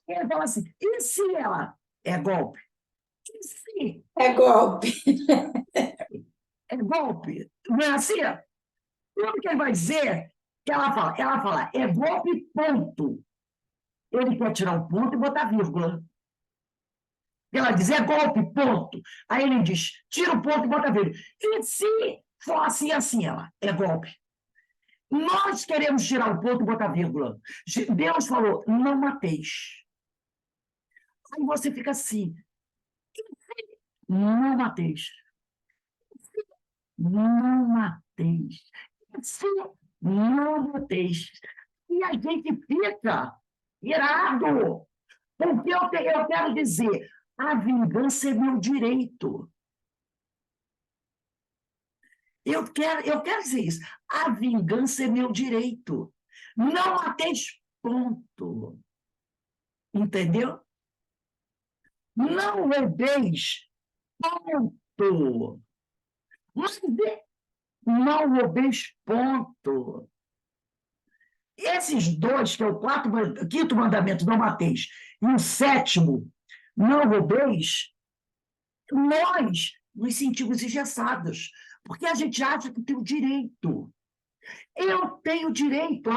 Ele fala assim, e se ela é golpe? Sim, É golpe. é golpe. Não é assim? Tudo que ele vai dizer, que ela fala, é golpe, ponto. Ele quer tirar o ponto e botar vírgula. Ela diz, é golpe, ponto. Aí ele diz, tira o ponto e bota vírgula. E se for assim, assim, ela, é golpe. Nós queremos tirar o ponto e botar vírgula. Deus falou, não mateis. Aí você fica assim, não mateis. Não mateis. Sim, não mateis. E a gente fica irado. Porque eu quero dizer, a vingança é meu direito. Eu quero dizer isso. A vingança é meu direito. Não mateis, ponto. Entendeu? Não roubeis, ponto. Mas não roubeis, ponto. Esses dois, que é o quinto mandamento, não mateis, e o sétimo, não roubeis, nós nos sentimos engessados, porque a gente acha que tem o direito. Eu tenho direito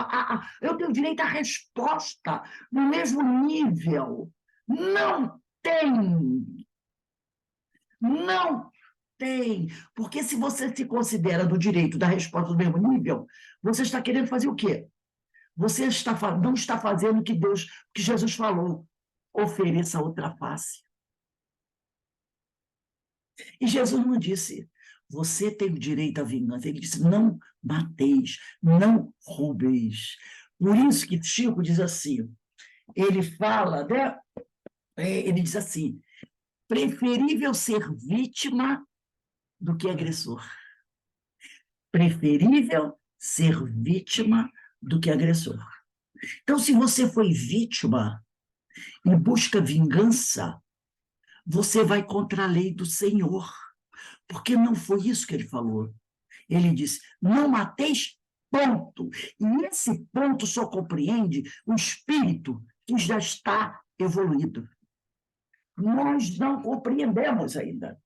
eu tenho direito à resposta no mesmo nível. Não tem. Não tem. Porque se você se considera do direito da resposta do mesmo nível, você está querendo fazer o quê? Você não está fazendo o que que Jesus falou. Ofereça outra face. E Jesus não disse, você tem o direito à vingança. Ele disse, não mateis, não roubeis. Por isso que Chico diz assim, ele fala, né? Ele diz assim, preferível ser vítima do que agressor. Preferível ser vítima do que agressor. Então, se você foi vítima e busca vingança, você vai contra a lei do Senhor. Porque não foi isso que ele falou. Ele disse, não mateis, ponto. E esse ponto só compreende o espírito que já está evoluído. Nós não compreendemos ainda.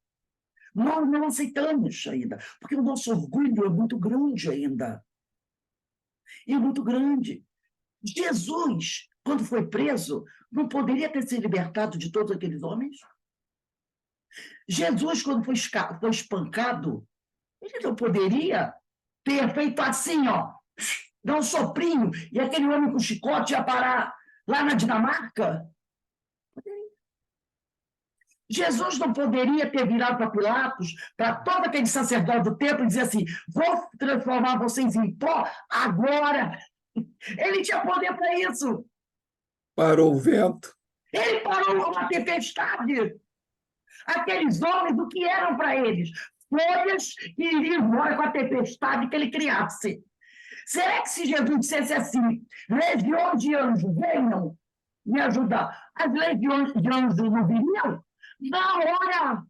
Nós não aceitamos ainda, porque o nosso orgulho é muito grande ainda. É muito grande. Jesus, quando foi preso, não poderia ter se libertado de todos aqueles homens? Jesus, quando foi espancado, ele não poderia ter feito assim, ó, dar um soprinho, e aquele homem com chicote ia parar lá na Dinamarca? Jesus não poderia ter virado para Pilatos, para todo aquele sacerdote do templo, e dizer assim, vou transformar vocês em pó agora. Ele tinha poder para isso. Parou o vento. Ele parou uma tempestade. Aqueles homens, o que eram para eles? Folhas que iriam embora com a tempestade que ele criasse. Será que se Jesus dissesse assim, legiões de anjos, venham me ajudar, as legiões de anjos não viriam? Não, olha,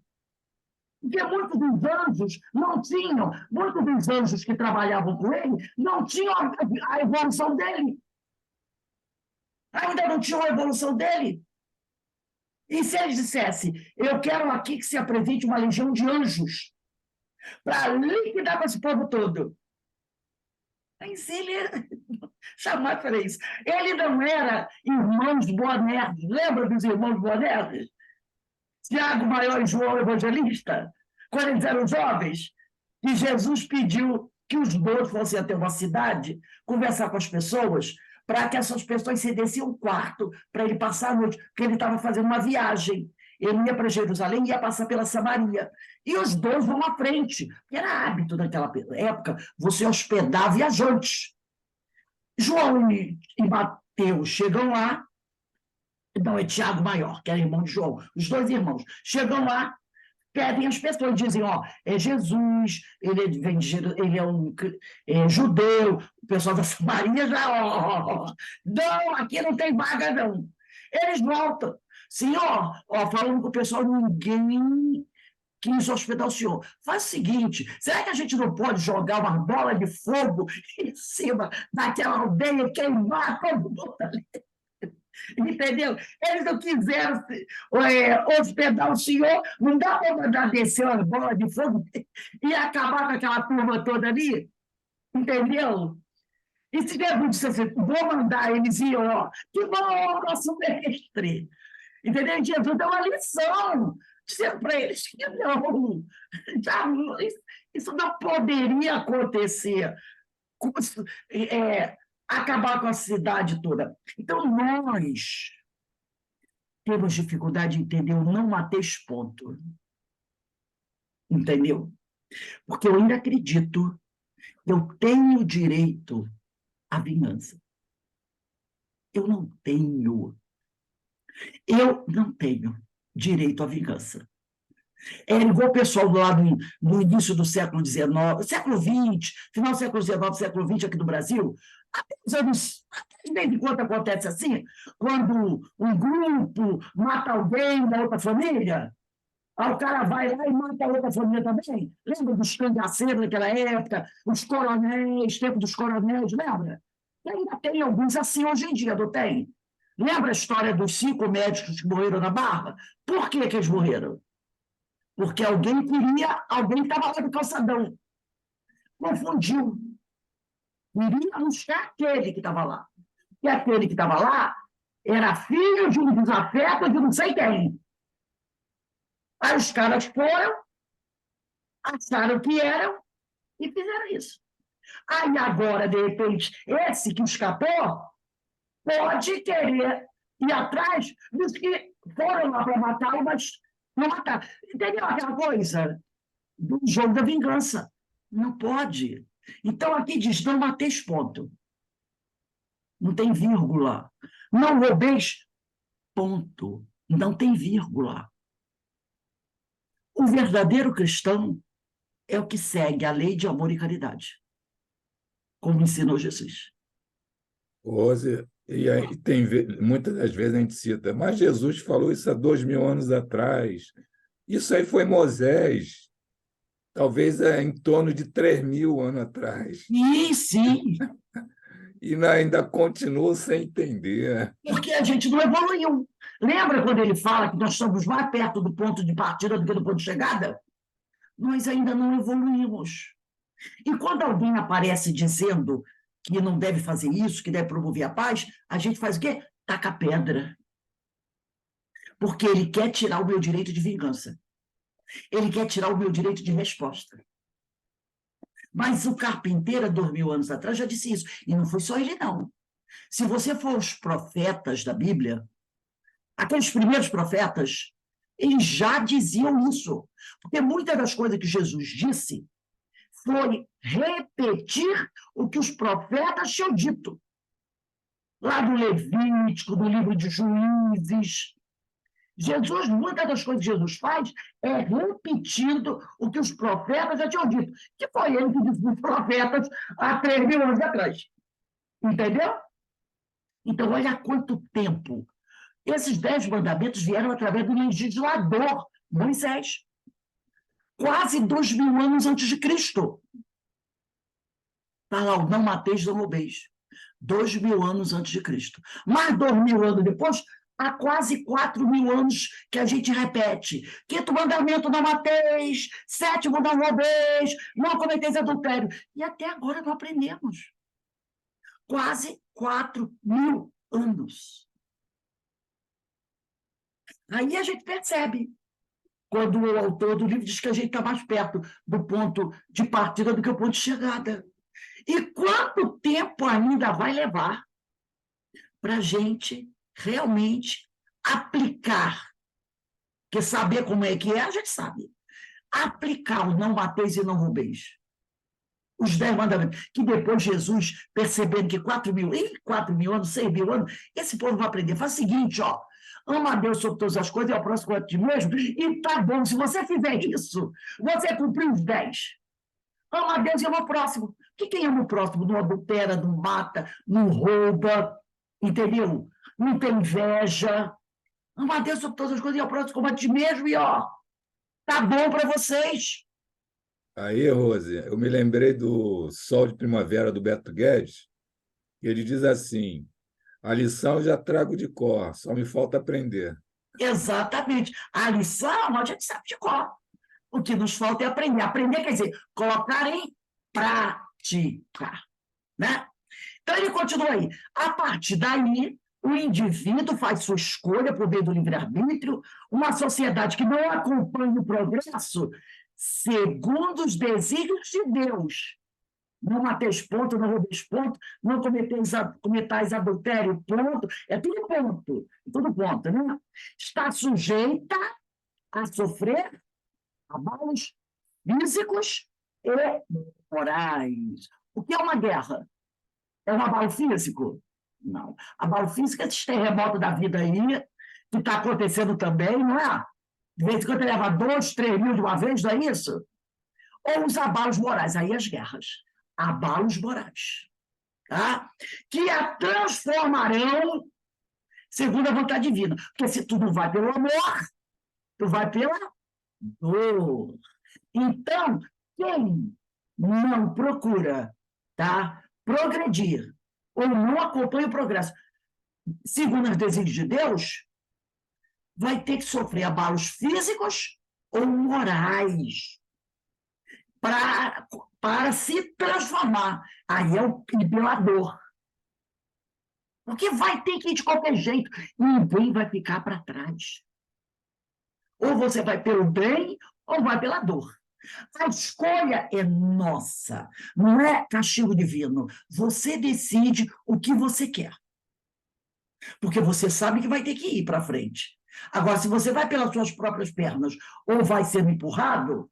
porque muitos dos anjos não tinham, muitos dos anjos que trabalhavam com ele não tinham a evolução dele. Ainda não tinham a evolução dele. E se ele dissesse, eu quero aqui que se apresente uma legião de anjos para liquidar com esse povo todo. Mas ele jamais falei isso. Ele não era irmãos Boanerges. Lembra dos irmãos Boanerges? Tiago Maior e João Evangelista? Quando eles eram jovens? E Jesus pediu que os dois fossem até uma cidade conversar com as pessoas para que essas pessoas cedessem um quarto para ele passar a noite, porque ele estava fazendo uma viagem. Ele ia para Jerusalém e ia passar pela Samaria. E os dois vão à frente, porque era hábito naquela época você hospedar viajantes. João e Mateus chegam lá, não, é Tiago Maior, que era irmão de João, os dois irmãos, chegam lá, pedem as pessoas, dizem, ó, é Jesus, ele é judeu, o pessoal da Samaria já, ó, não, aqui não tem vaga, não. Eles voltam, senhor, ó, falando com o pessoal, ninguém quis hospedar o senhor. Faz o seguinte, será que a gente não pode jogar uma bola de fogo em cima daquela aldeia, queimar todo mundo ali? Entendeu? Eles não quiseram hospedar o senhor, não dá para mandar descer uma bola de fogo e acabar com aquela turma toda ali, entendeu? E se Jesus disse assim, vou mandar eles ir, ó, que bom, nosso mestre, entendeu? E Jesus deu uma lição, dizendo para eles que não, já, isso não poderia acontecer, acabar com a cidade toda. Então, nós temos dificuldade de entender o não matei ponto. Entendeu? Porque eu ainda acredito que eu tenho direito à vingança. Eu não tenho direito à vingança. É igual o pessoal lá no início do século XIX, século XX, final do século XIX, século XX aqui do Brasil, até os anos, de vez em quando acontece assim, quando um grupo mata alguém da outra família, aí o cara vai lá e mata a outra família também. Lembra dos cangaceiros naquela época, os coronéis, tempo dos coronéis, lembra? E ainda tem alguns assim hoje em dia, não tem? Lembra a história dos 5 médicos que morreram na Barra? Por que eles morreram? Porque alguém que estava lá no calçadão. Confundiu. Queria buscar aquele que estava lá. E aquele que estava lá era filho de um desafeto de não sei quem. Aí os caras foram, acharam que eram e fizeram isso. Aí agora, de repente, esse que escapou pode querer ir atrás dos que foram lá para matá-lo, mas não mataram. Entendeu aquela coisa do jogo da vingança? Não pode. Então aqui diz, não mateis ponto. Não tem vírgula. Não roubeis ponto. Não tem vírgula. O verdadeiro cristão é o que segue a lei de amor e caridade, como ensinou Jesus. Rose, e aí muitas das vezes a gente cita, mas Jesus falou isso há 2000 anos atrás. Isso aí foi Moisés, talvez em torno de 3000 anos atrás. E sim, E ainda continuo sem entender. porque a gente não evoluiu. Lembra quando ele fala que nós estamos mais perto do ponto de partida do que do ponto de chegada? Nós ainda não evoluímos. E quando alguém aparece dizendo que não deve fazer isso, que deve promover a paz, a gente faz o quê? Taca pedra. Porque ele quer tirar o meu direito de vingança. Ele quer tirar o meu direito de resposta. Mas o Carpinteiro, 2000 anos atrás, já disse isso. E não foi só ele, não. Se você for os profetas da Bíblia, aqueles primeiros profetas, eles já diziam isso. Porque muitas das coisas que Jesus disse foi repetir o que os profetas tinham dito. Lá do Levítico, do livro de Juízes. Jesus, muitas das coisas que Jesus faz é repetindo o que os profetas já tinham dito. Que foi ele que disse para os profetas há 3000 anos atrás. Entendeu? Então, olha quanto tempo. Esses 10 mandamentos vieram através do legislador Moisés. Quase 2000 anos antes de Cristo. Está lá, o não mateis, não roubeis. 2000 anos antes de Cristo. Mais 2000 anos depois, há quase 4000 anos que a gente repete. 5º mandamento, não mateis. 7º, não roubeis. Não cometeis adultério. E até agora não aprendemos. Quase 4000 anos. Aí a gente percebe, quando o autor do livro diz que a gente está mais perto do ponto de partida do que o ponto de chegada. E quanto tempo ainda vai levar para a gente realmente aplicar? Porque saber como é que é, a gente sabe. Aplicar o não mateis e não roubeis. Os 10 mandamentos. Que depois Jesus, percebendo que 4.000 anos, 6.000 anos, esse povo vai aprender. Faz o seguinte, ó. Ama a Deus sobre todas as coisas e ao próximo quanto a ti mesmo. E tá bom, se você fizer isso, você cumpriu os 10. Ama a Deus e ama o próximo. Que quem ama o próximo não adultera, não mata, não rouba, entendeu? Não tem inveja. Ama a Deus sobre todas as coisas e ao próximo como a ti mesmo. E ó, tá bom para vocês. Aí, Rose, eu me lembrei do Sol de Primavera do Beto Guedes, e ele diz assim: A lição eu já trago de cor, só me falta aprender. Exatamente. A lição a gente sabe de cor. O que nos falta é aprender. Aprender quer dizer colocar em prática, né? Então, ele continua aí. A partir daí, o indivíduo faz sua escolha por meio do livre-arbítrio, uma sociedade que não acompanha o progresso segundo os desígnios de Deus. Não mateis ponto, não roubeis ponto, não cometais adultério, ponto. É tudo ponto, né? Está sujeita a sofrer abalos físicos e morais. O que é uma guerra? É um abalo físico? Não. Abalo físico é esse terremoto da vida aí, que está acontecendo também, não é? De vez em quando leva 2, 3 mil de uma vez, não é isso? Ou os abalos morais, aí as guerras. Abalos morais. Tá? Que a transformarão segundo a vontade divina. Porque se tu não vai pelo amor, tu vai pela dor. Então, quem não procura, tá, progredir ou não acompanha o progresso segundo os desígnios de Deus, vai ter que sofrer abalos físicos ou morais para se transformar. Aí é o pela dor. Porque vai ter que ir de qualquer jeito. Ninguém vai ficar para trás. Ou você vai pelo bem, ou vai pela dor. A escolha é nossa, não é castigo divino. Você decide o que você quer. Porque você sabe que vai ter que ir para frente. Agora, se você vai pelas suas próprias pernas ou vai sendo empurrado,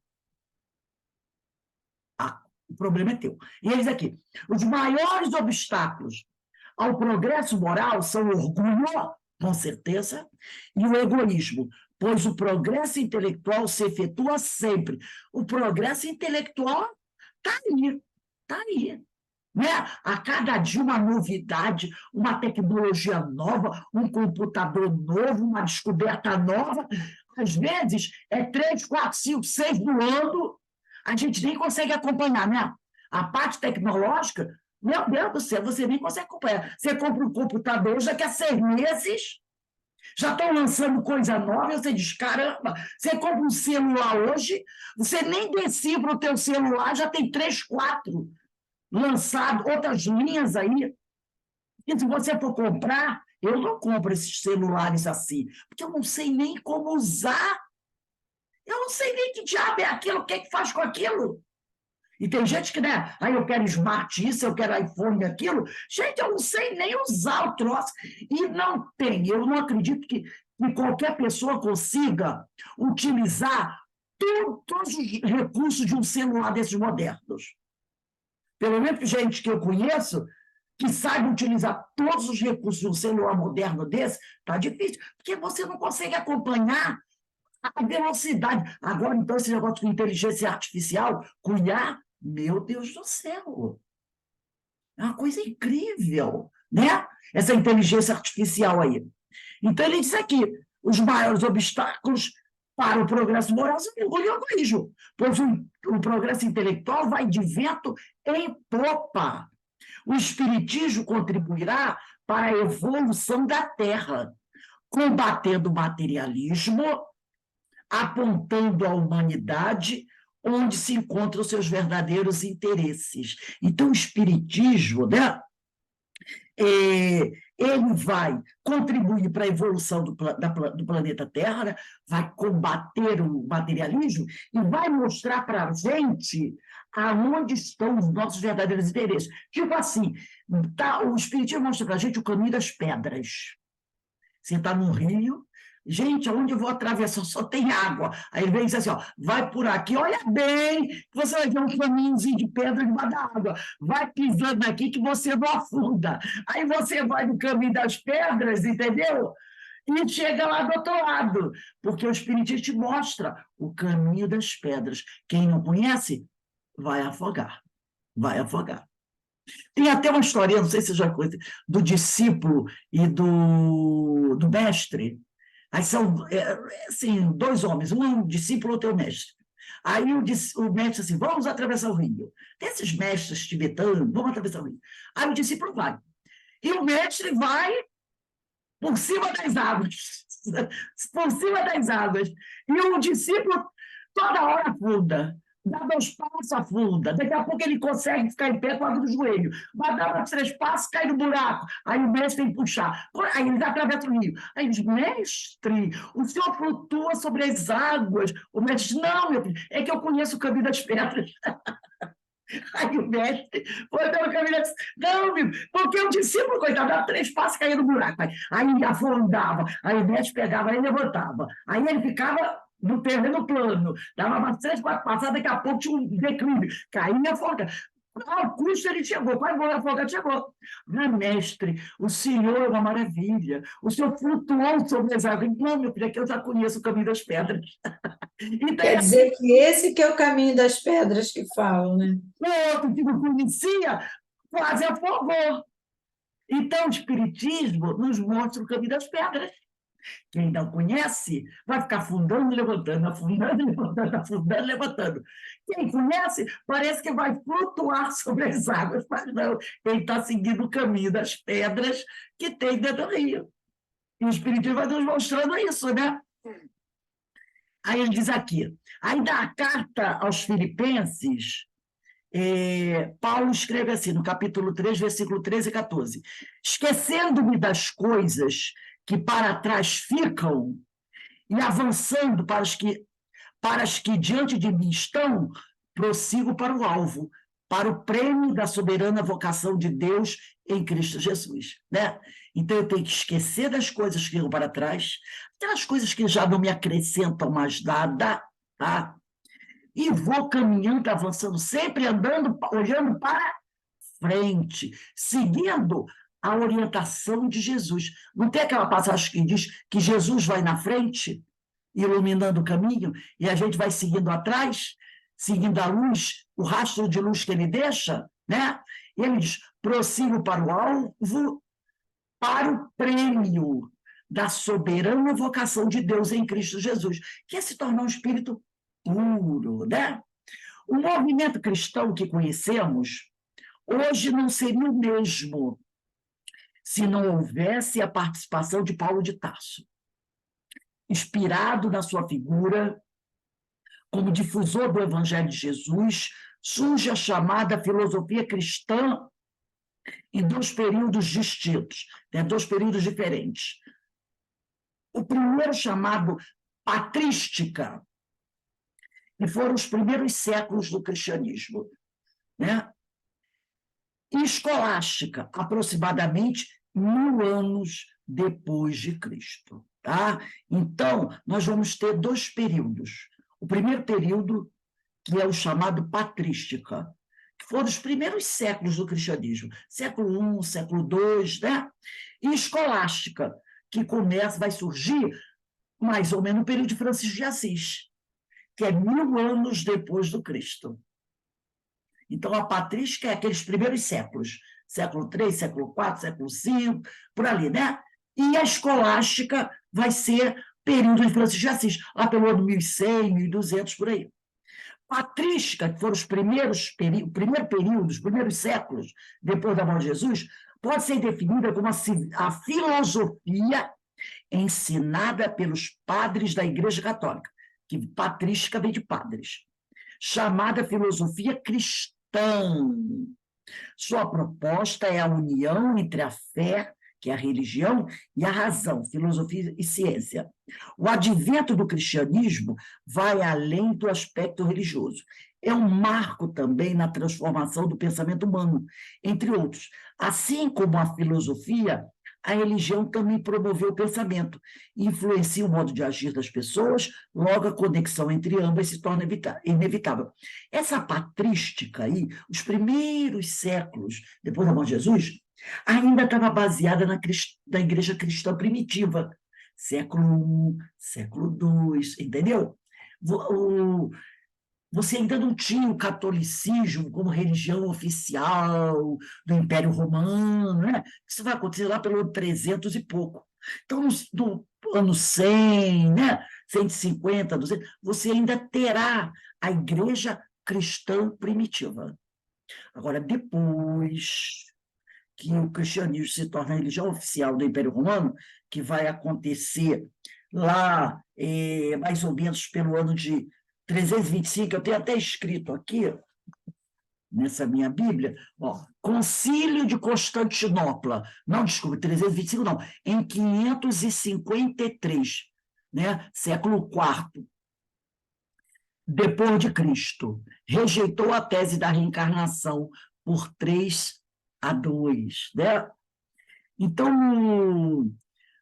o problema é teu. E eles aqui, os maiores obstáculos ao progresso moral são o orgulho, com certeza, e o egoísmo, pois o progresso intelectual se efetua sempre. O progresso intelectual está aí. Né? A cada dia uma novidade, uma tecnologia nova, um computador novo, uma descoberta nova. Às vezes, é 3, 4, 5, 6 do ano, a gente nem consegue acompanhar, né? A parte tecnológica, meu Deus do céu, você nem consegue acompanhar. Você compra um computador, já quer 6 meses, já estão lançando coisa nova, você diz, caramba, você compra um celular hoje, você nem decifra o teu celular, já tem 3, 4 lançado, outras linhas aí. E se você for comprar, eu não compro esses celulares assim, porque eu não sei nem como usar. Eu não sei nem que diabo é aquilo, o que é que faz com aquilo. E tem gente que, né, aí eu quero smart isso, eu quero iPhone aquilo. Gente, eu não sei nem usar o troço. E não tem, eu não acredito que qualquer pessoa consiga utilizar todos os recursos de um celular desses modernos. Pelo menos gente que eu conheço, que saiba utilizar todos os recursos de um celular moderno desse, está difícil, porque você não consegue acompanhar a velocidade. Agora, então, esse negócio com inteligência artificial, com IA, meu Deus do céu, é uma coisa incrível, né? Essa inteligência artificial aí. Então, ele diz aqui, os maiores obstáculos para o progresso moral são o egoísmo, pois o progresso intelectual vai de vento em popa. O espiritismo contribuirá para a evolução da Terra, combatendo o materialismo, apontando a humanidade onde se encontram seus verdadeiros interesses. Então, o espiritismo, né, ele vai contribuir para a evolução do planeta Terra, né, vai combater o materialismo e vai mostrar para a gente aonde estão os nossos verdadeiros interesses. Tipo assim, o espiritismo mostra para a gente o caminho das pedras. Você está no rio, gente, aonde eu vou atravessar só tem água. Aí ele vem e diz assim, ó, vai por aqui, olha bem, que você vai ver um caminhozinho de pedra debaixo da água. Vai pisando aqui que você não afunda. Aí você vai no caminho das pedras, entendeu? E chega lá do outro lado, porque o Espiritismo te mostra o caminho das pedras. Quem não conhece, vai afogar. Vai afogar. Tem até uma historinha, não sei se você já conhece, do discípulo e do mestre. Aí são assim, 2 homens, um é um discípulo, outro é o mestre. Aí o mestre assim, vamos atravessar o rio. Tem esses mestres tibetanos, vamos atravessar o rio. Aí o discípulo vai. E o mestre vai por cima das águas, por cima das águas. E o discípulo toda hora afunda, dá 2 passos, afunda. Daqui a pouco ele consegue ficar em pé com a água do joelho. Vai dar mais 3 passos, cai no buraco. Aí o mestre tem que puxar. Aí ele atravessa o rio. Aí ele diz, mestre, o senhor flutua sobre as águas. O mestre diz, não, meu filho, é que eu conheço o caminho das pedras. Aí o mestre foi pelo caminho das... Não, meu, porque o discípulo, coitado, dava 3 passos, caía no buraco. Aí afundava. Aí o mestre pegava e levantava. Aí ele ficava no terreno plano. Dava umas 3, 4 passadas, daqui a pouco tinha um declínio. Caía e afogava. Ao custo ele chegou, quase morreu afogado, chegou. Ah, mestre, o senhor é uma maravilha. O senhor flutuou sobre as águas. Não, meu filho, aqui eu já conheço o caminho das pedras. Então, Quer dizer que esse que é o caminho das pedras que falam, né? o outro que não conhecia quase afogou. Então, o Espiritismo nos mostra o caminho das pedras. Quem não conhece vai ficar afundando e levantando, afundando e levantando, afundando e levantando. Quem conhece parece que vai flutuar sobre as águas, mas não, ele está seguindo o caminho das pedras que tem dentro do rio. E o Espiritismo vai nos mostrando isso, né? Aí ele diz aqui, aí na carta aos Filipenses, Paulo escreve assim, no capítulo 3, versículo 13 e 14, esquecendo-me das coisas que para trás ficam e avançando para as que diante de mim estão, prossigo para o alvo, para o prêmio da soberana vocação de Deus em Cristo Jesus, né? Então eu tenho que esquecer das coisas que ficam para trás, aquelas coisas que já não me acrescentam mais nada, tá? E vou caminhando, avançando, sempre andando, olhando para frente, seguindo a orientação de Jesus. Não tem aquela passagem que diz que Jesus vai na frente, iluminando o caminho, e a gente vai seguindo atrás, seguindo a luz, o rastro de luz que ele deixa, né? E ele diz, prossigo para o alvo, para o prêmio da soberana vocação de Deus em Cristo Jesus, que é se tornar um espírito puro, né? O movimento cristão que conhecemos hoje não seria o mesmo se não houvesse a participação de Paulo de Tarso. Inspirado na sua figura, como difusor do Evangelho de Jesus, surge a chamada filosofia cristã em 2 períodos distintos, né? 2 períodos diferentes. O primeiro chamado patrística, que foram os primeiros séculos do cristianismo, né? E escolástica, aproximadamente 1000 anos depois de Cristo. Tá? Então, nós vamos ter 2 períodos. O primeiro período, que é o chamado patrística, que foram os primeiros séculos do cristianismo, século I, século II, né? E escolástica, que vai surgir mais ou menos no período de Francisco de Assis, que é 1000 anos depois do Cristo. Então, a patrística é aqueles primeiros séculos, século III, século IV, século V, por ali, né? E a escolástica vai ser período de Francisco de Assis, lá pelo ano 1100, 1200, por aí. Patrística, que foram os primeiros períodos, os primeiros séculos depois da morte de Jesus, pode ser definida como a filosofia ensinada pelos padres da Igreja Católica, que patrística vem de padres, chamada filosofia cristã. Sua proposta é a união entre a fé, que é a religião, e a razão, filosofia e ciência. O advento do cristianismo vai além do aspecto religioso. É um marco também na transformação do pensamento humano, entre outros. Assim como a filosofia, a religião também promoveu o pensamento, influencia o modo de agir das pessoas, logo a conexão entre ambas se torna inevitável. Essa patrística aí, os primeiros séculos depois da morte de Jesus, ainda estava baseada na igreja cristã primitiva, século I, século II, entendeu? Você ainda não tinha o catolicismo como religião oficial do Império Romano, né? Isso vai acontecer lá pelo ano 300 e pouco. Então, no ano 100, né? 150, 200, você ainda terá a igreja cristã primitiva. Agora, depois que o cristianismo se torna a religião oficial do Império Romano, que vai acontecer lá, mais ou menos pelo ano de 325, eu tenho até escrito aqui, nessa minha Bíblia, ó, Concílio de Constantinopla, não, desculpa, 325 não, em 553, né, século IV, depois de Cristo, rejeitou a tese da reencarnação por 3-2, né? Então,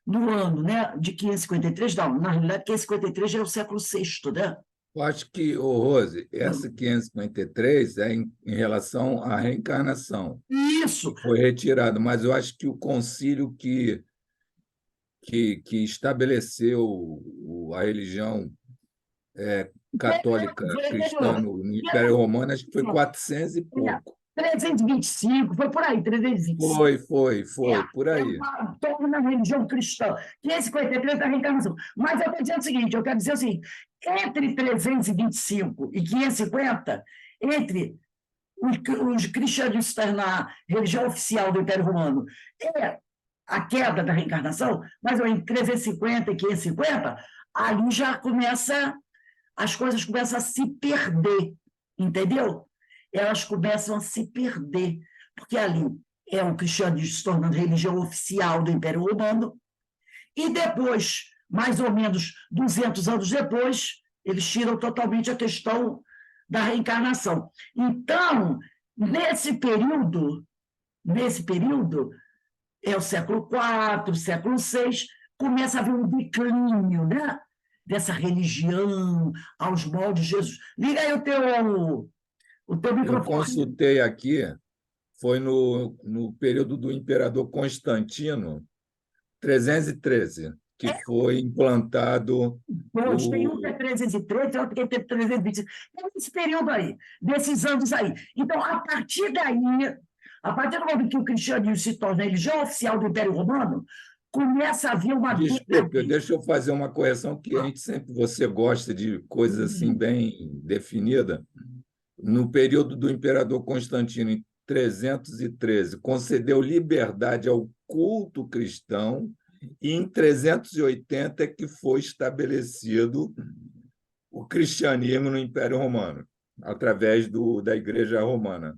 no ano, né, de 553, não, na realidade, 553 já é o século VI, né? Eu acho que, Rose, essa 553 é em relação à reencarnação. Isso! Foi retirado, mas eu acho que o concílio que estabeleceu a religião católica cristã no Império Romano, acho que foi 400 e pouco. 325, foi por aí, 325. Foi, por aí. Torna a religião cristã. 553 da reencarnação. Mas eu estou dizendo o seguinte, eu quero dizer assim, entre 325 e 550, entre os cristianistas se tornar a religião oficial do Império Romano a queda da reencarnação, mas entre 350 e 550, ali já começa, as coisas começam a se perder, entendeu? Elas começam a se perder, porque ali é o cristianismo se tornando religião oficial do Império Romano, e depois, mais ou menos 200 anos depois, eles tiram totalmente a questão da reencarnação. Então, nesse período, é o século IV, século VI, começa a haver um declínio, né, dessa religião aos moldes de Jesus. Liga aí o teu microfone. Eu consultei aqui, foi no período do imperador Constantino, 313, que foi implantado. Tem um que é 313, outro que é 325. É esse período aí, desses anos aí. Então, a partir do momento que o cristianismo se torna a religião oficial do Império Romano, começa a haver uma... Desculpe, deixa eu fazer uma correção, que a gente sempre, você gosta de coisas assim bem definidas. No período do imperador Constantino, em 313, concedeu liberdade ao culto cristão, e em 380 é que foi estabelecido o cristianismo no Império Romano, através da Igreja Romana.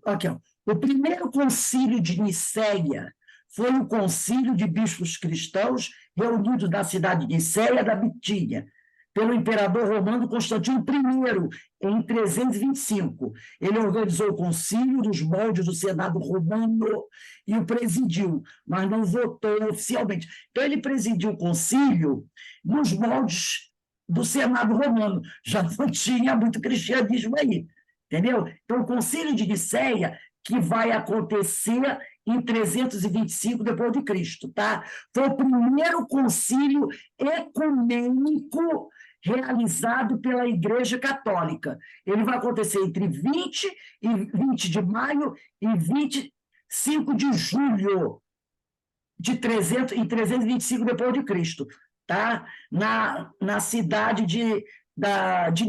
Aqui, ó. O primeiro concílio de Nicéia foi o concílio de bispos cristãos reunidos na cidade de Nicéia da Bitínia, pelo imperador romano Constantino I, em 325. Ele organizou o concílio dos moldes do Senado romano e o presidiu, mas não votou oficialmente. Então, ele presidiu o concílio nos moldes do Senado romano. Já não tinha muito cristianismo aí, entendeu? Então, o concílio de Nicéia, que vai acontecer em 325 depois de Cristo, tá? Foi o primeiro concílio ecumênico realizado pela Igreja Católica. Ele vai acontecer entre 20 de maio e 25 de julho de 325 depois de Cristo, tá? Na cidade de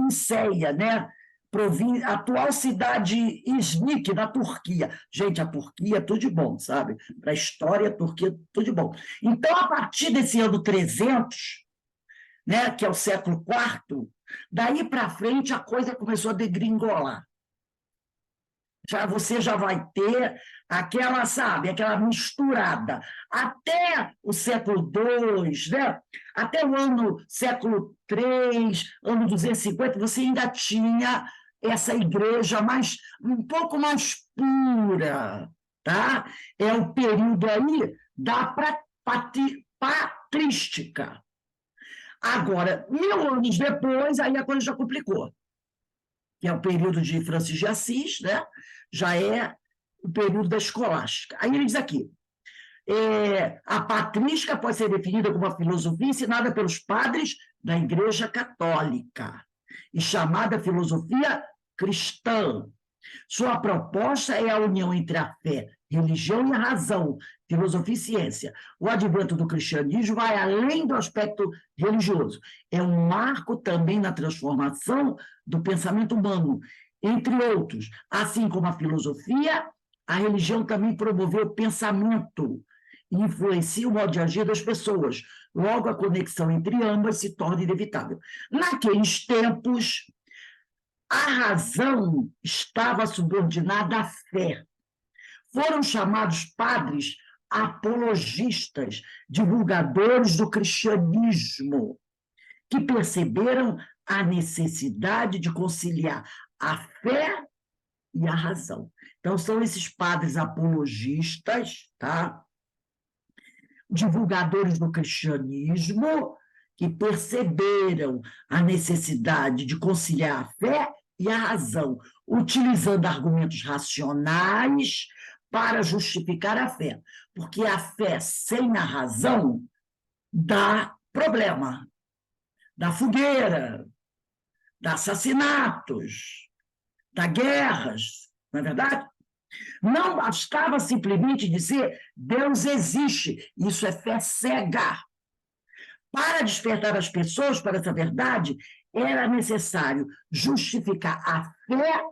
Nicéia, né? Atual cidade Iznik, na Turquia. Gente, a Turquia é tudo de bom, sabe? Para a história, a Turquia é tudo de bom. Então, a partir desse ano 300, né, que é o século IV, daí para frente a coisa começou a degringolar. Você já vai ter aquela misturada. Até o século II, né? Até o século III, ano 250, você ainda tinha essa igreja um pouco mais pura, tá? É o período aí da patrística. Agora, 1000 anos depois, aí a coisa já complicou, que é o período de Francisco de Assis, né? Já é o período da escolástica. Aí ele diz aqui, a patrística pode ser definida como uma filosofia ensinada pelos padres da Igreja Católica e chamada filosofia cristã. Sua proposta é a união entre a fé, religião e a razão, filosofia e ciência. O advento do cristianismo vai além do aspecto religioso. É um marco também na transformação do pensamento humano entre outros. Assim como a filosofia, a religião também promoveu o pensamento e influencia o modo de agir das pessoas. Logo, a conexão entre ambas se torna inevitável. Naqueles tempos, a razão estava subordinada à fé. Foram chamados padres apologistas, divulgadores do cristianismo, que perceberam a necessidade de conciliar a fé e a razão. Então, são esses padres apologistas, tá? Divulgadores do cristianismo, que perceberam a necessidade de conciliar a fé e a razão, utilizando argumentos racionais para justificar a fé. Porque a fé sem a razão dá problema, dá fogueira, dá assassinatos, dá guerras, não é verdade? Não bastava simplesmente dizer Deus existe, isso é fé cega. Para despertar as pessoas para essa verdade, era necessário justificar a fé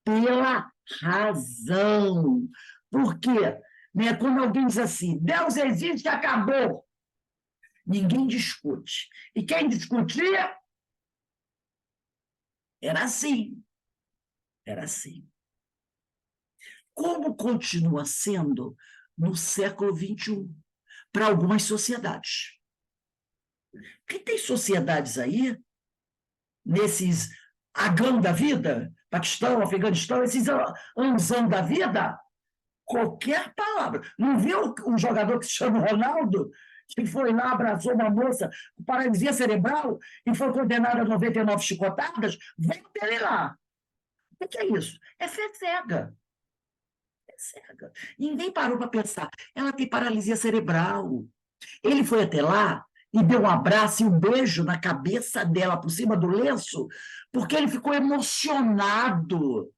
pela razão. Por quê? Né? Quando alguém diz assim, Deus existe, acabou. Ninguém discute. E quem discutia era assim. Era assim. Como continua sendo no século XXI, para algumas sociedades. Porque tem sociedades aí, nesses Agão da vida, Paquistão, Afeganistão, esses Anzão da vida, qualquer palavra. Não viu um jogador que se chama Ronaldo, que foi lá, abraçou uma moça com paralisia cerebral e foi condenado a 99 chicotadas? Vem dele lá. O que é isso? É fé cega. É cega. Ninguém parou para pensar. Ela tem paralisia cerebral. Ele foi até lá e deu um abraço e um beijo na cabeça dela, por cima do lenço, porque ele ficou emocionado.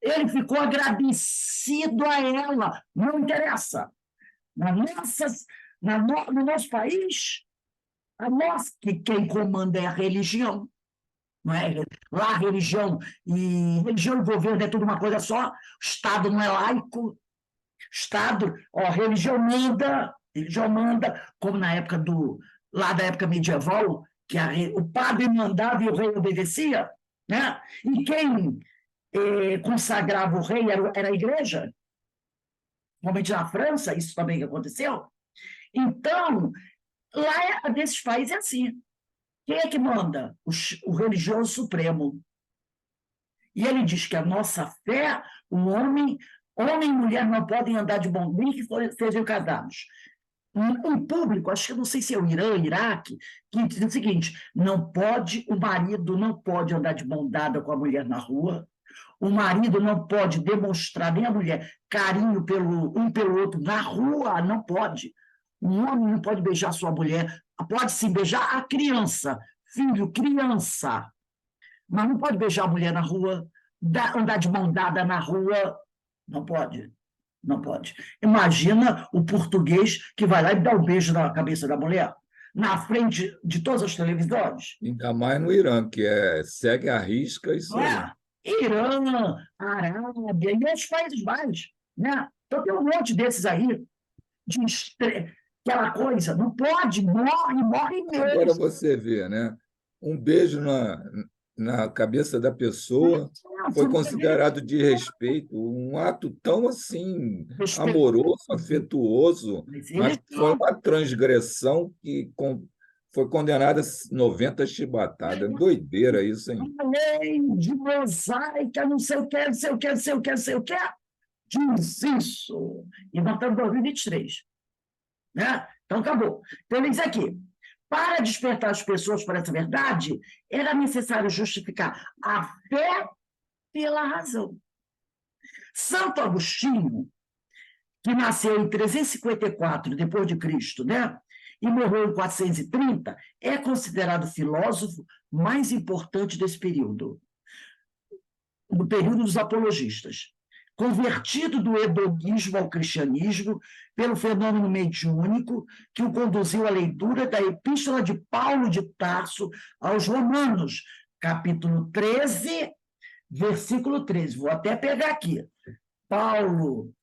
Ele ficou agradecido a ela. Não interessa. No nosso país, que quem comanda é a religião. Não é? Lá a religião e governo é tudo uma coisa só. O Estado não é laico. Estado, religião manda, como na época lá da época medieval, que o padre mandava e o rei obedecia, né? E quem consagrava o rei era a igreja, normalmente na França, isso também aconteceu. Então, lá nesses países é assim. Quem é que manda? O religioso supremo. E ele diz que a nossa fé, homem e mulher não podem andar de bom nem que sejam casados. Em público, acho que não sei se é o Irã, Iraque, que diz o seguinte: o marido não pode andar de mão dada com a mulher na rua, o marido não pode demonstrar, nem a mulher, carinho pelo outro na rua, não pode. Um homem não pode beijar sua mulher, pode sim beijar a criança, filho, criança, mas não pode beijar a mulher na rua, andar de mão dada na rua, não pode. Não pode. Imagina o português que vai lá e dá um beijo na cabeça da mulher, na frente de todas as televisões. Ainda mais no Irã, que segue à risca isso aí. Irã, Arábia e outros países mais. Né? Então tem um monte desses aí, aquela coisa, não pode, morre mesmo. Agora você vê, né? Um beijo na cabeça da pessoa foi considerado de respeito, um ato tão assim amoroso, afetuoso, mas foi uma transgressão que foi condenada a 90 chibatadas. Doideira isso, hein? A lei de mosaica, não sei o que, não sei o que, não sei o que, não sei o que, diz isso. E nós estamos em 2023. Né? Então, acabou. Então, ele diz aqui, para despertar as pessoas para essa verdade, era necessário justificar a fé pela razão. Santo Agostinho, que nasceu em 354 depois de Cristo, né? E morreu em 430, é considerado o filósofo mais importante desse período, do período dos apologistas. Convertido do hedonismo ao cristianismo pelo fenômeno mediúnico que o conduziu à leitura da Epístola de Paulo de Tarso aos Romanos, capítulo 13, versículo 13. Vou até pegar aqui. Paulo,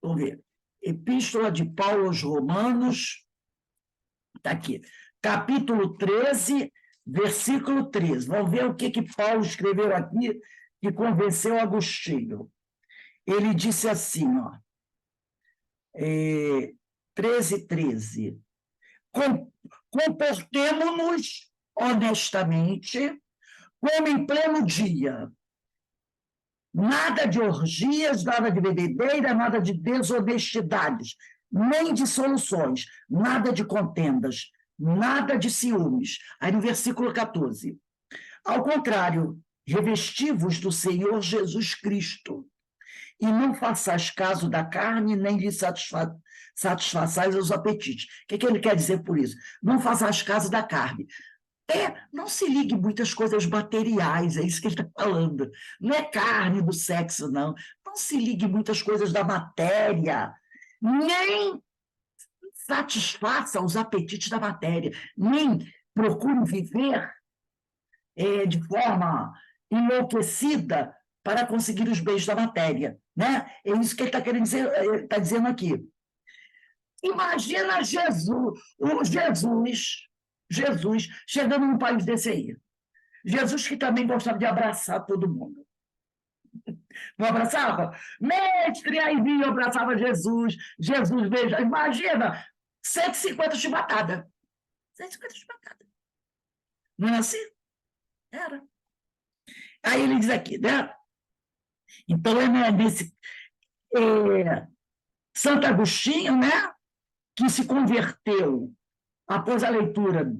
vamos ver. Epístola de Paulo aos Romanos, está aqui. Capítulo 13, versículo 13. Vamos ver o que Paulo escreveu aqui que convenceu Agostinho. Ele disse assim, ó, 13. Comportemo-nos honestamente, como em pleno dia. Nada de orgias, nada de bebedeira, nada de desonestidades, nem de soluções, nada de contendas, nada de ciúmes. Aí no versículo 14. Ao contrário, revesti-vos do Senhor Jesus Cristo, e não façais caso da carne, nem lhe satisfaçais os apetites. O que ele quer dizer por isso? Não façais caso da carne. Não se ligue muitas coisas materiais, é isso que ele está falando. Não é carne do sexo, não. Não se ligue muitas coisas da matéria, nem satisfaça os apetites da matéria, nem procure viver de forma enlouquecida para conseguir os bens da matéria. Né? É isso que ele está querendo dizer, está dizendo aqui. Imagina Jesus chegando num país desse aí. Jesus que também gostava de abraçar todo mundo. Não abraçava? Mestre, aí vinha, abraçava Jesus, Jesus beija. Imagina, 150 chibatadas. 150 chibatadas. Não é assim? Era. Aí ele diz aqui, né? Então, Santo Agostinho, né? Que se converteu após a leitura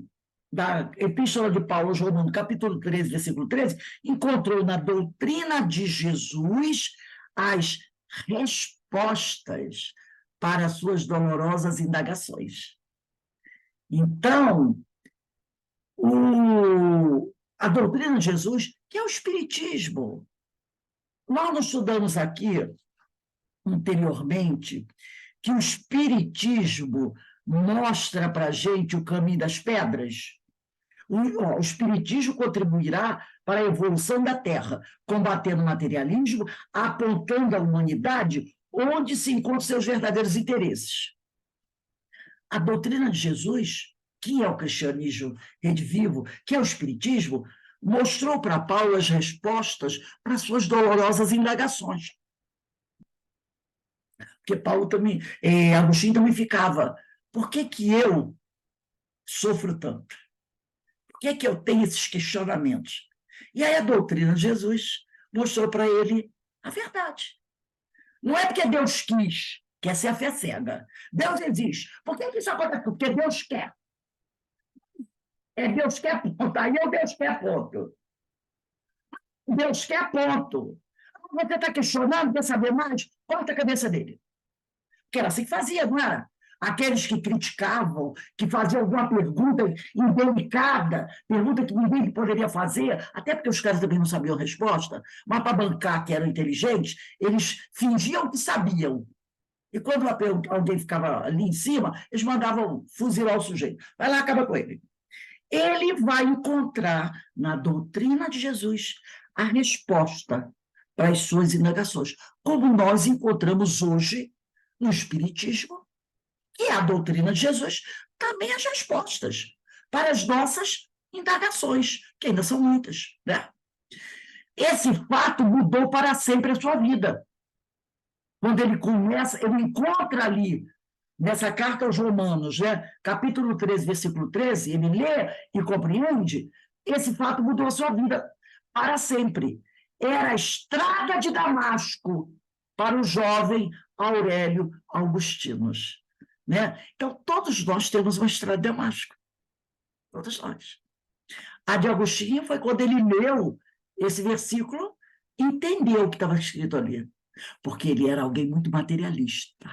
da Epístola de Paulo aos Romanos, capítulo 13, versículo 13, encontrou na doutrina de Jesus as respostas para as suas dolorosas indagações. Então, a doutrina de Jesus, que é o Espiritismo. Nós estudamos aqui, anteriormente, que o Espiritismo mostra para a gente o caminho das pedras. O Espiritismo contribuirá para a evolução da Terra, combatendo o materialismo, apontando a humanidade onde se encontram seus verdadeiros interesses. A doutrina de Jesus, que é o cristianismo redivivo, que é o Espiritismo, mostrou para Paulo as respostas para suas dolorosas indagações. Porque Paulo também, Agostinho também ficava, por que eu sofro tanto? Por que eu tenho esses questionamentos? E aí a doutrina de Jesus mostrou para ele a verdade. Não é porque Deus quis, que essa é a fé cega. Deus existe. Por que isso acontece? Porque Deus quer. Deus quer ponto. Aí é o Deus quer ponto. Deus quer ponto. Você está questionando, quer saber mais? Corta a cabeça dele. Porque era assim que fazia, não era? Aqueles que criticavam, que faziam alguma pergunta indelicada, pergunta que ninguém poderia fazer, até porque os caras também não sabiam a resposta, mas para bancar que eram inteligentes, eles fingiam que sabiam. E quando alguém ficava ali em cima, eles mandavam fuzilar o sujeito. Vai lá, acaba com ele. Ele vai encontrar na doutrina de Jesus a resposta para as suas indagações, como nós encontramos hoje no Espiritismo, que é a doutrina de Jesus, também as respostas para as nossas indagações, que ainda são muitas. Né? Esse fato mudou para sempre a sua vida. Quando ele encontra ali, nessa carta aos Romanos, né, capítulo 13, versículo 13, ele lê e compreende, esse fato mudou a sua vida para sempre. Era a estrada de Damasco para o jovem Aurélio Augustinos. Né? Então, todos nós temos uma estrada de Damasco. Todos nós. A de Agostinho foi quando ele leu esse versículo e entendeu o que estava escrito ali. Porque ele era alguém muito materialista.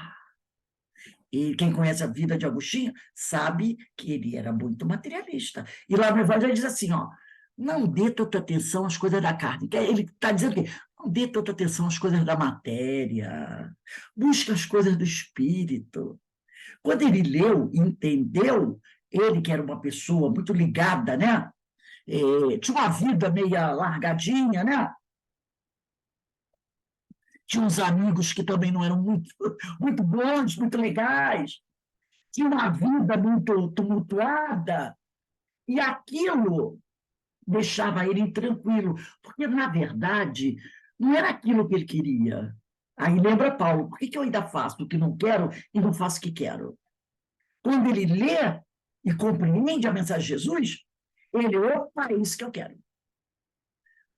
E quem conhece a vida de Agostinho sabe que ele era muito materialista. E lá no Evangelho diz assim, ó, não dê tanta atenção às coisas da carne. Ele está dizendo que não dê tanta atenção às coisas da matéria. Busca as coisas do espírito. Quando ele leu e entendeu, ele que era uma pessoa muito ligada, né? tinha uma vida meia largadinha, né? Tinha uns amigos que também não eram muito bons, muito legais, tinha uma vida muito tumultuada, e aquilo deixava ele intranquilo, porque, na verdade, não era aquilo que ele queria. Aí lembra Paulo, por que eu ainda faço o que não quero e não faço o que quero? Quando ele lê e compreende a mensagem de Jesus, ele, opa, é isso que eu quero.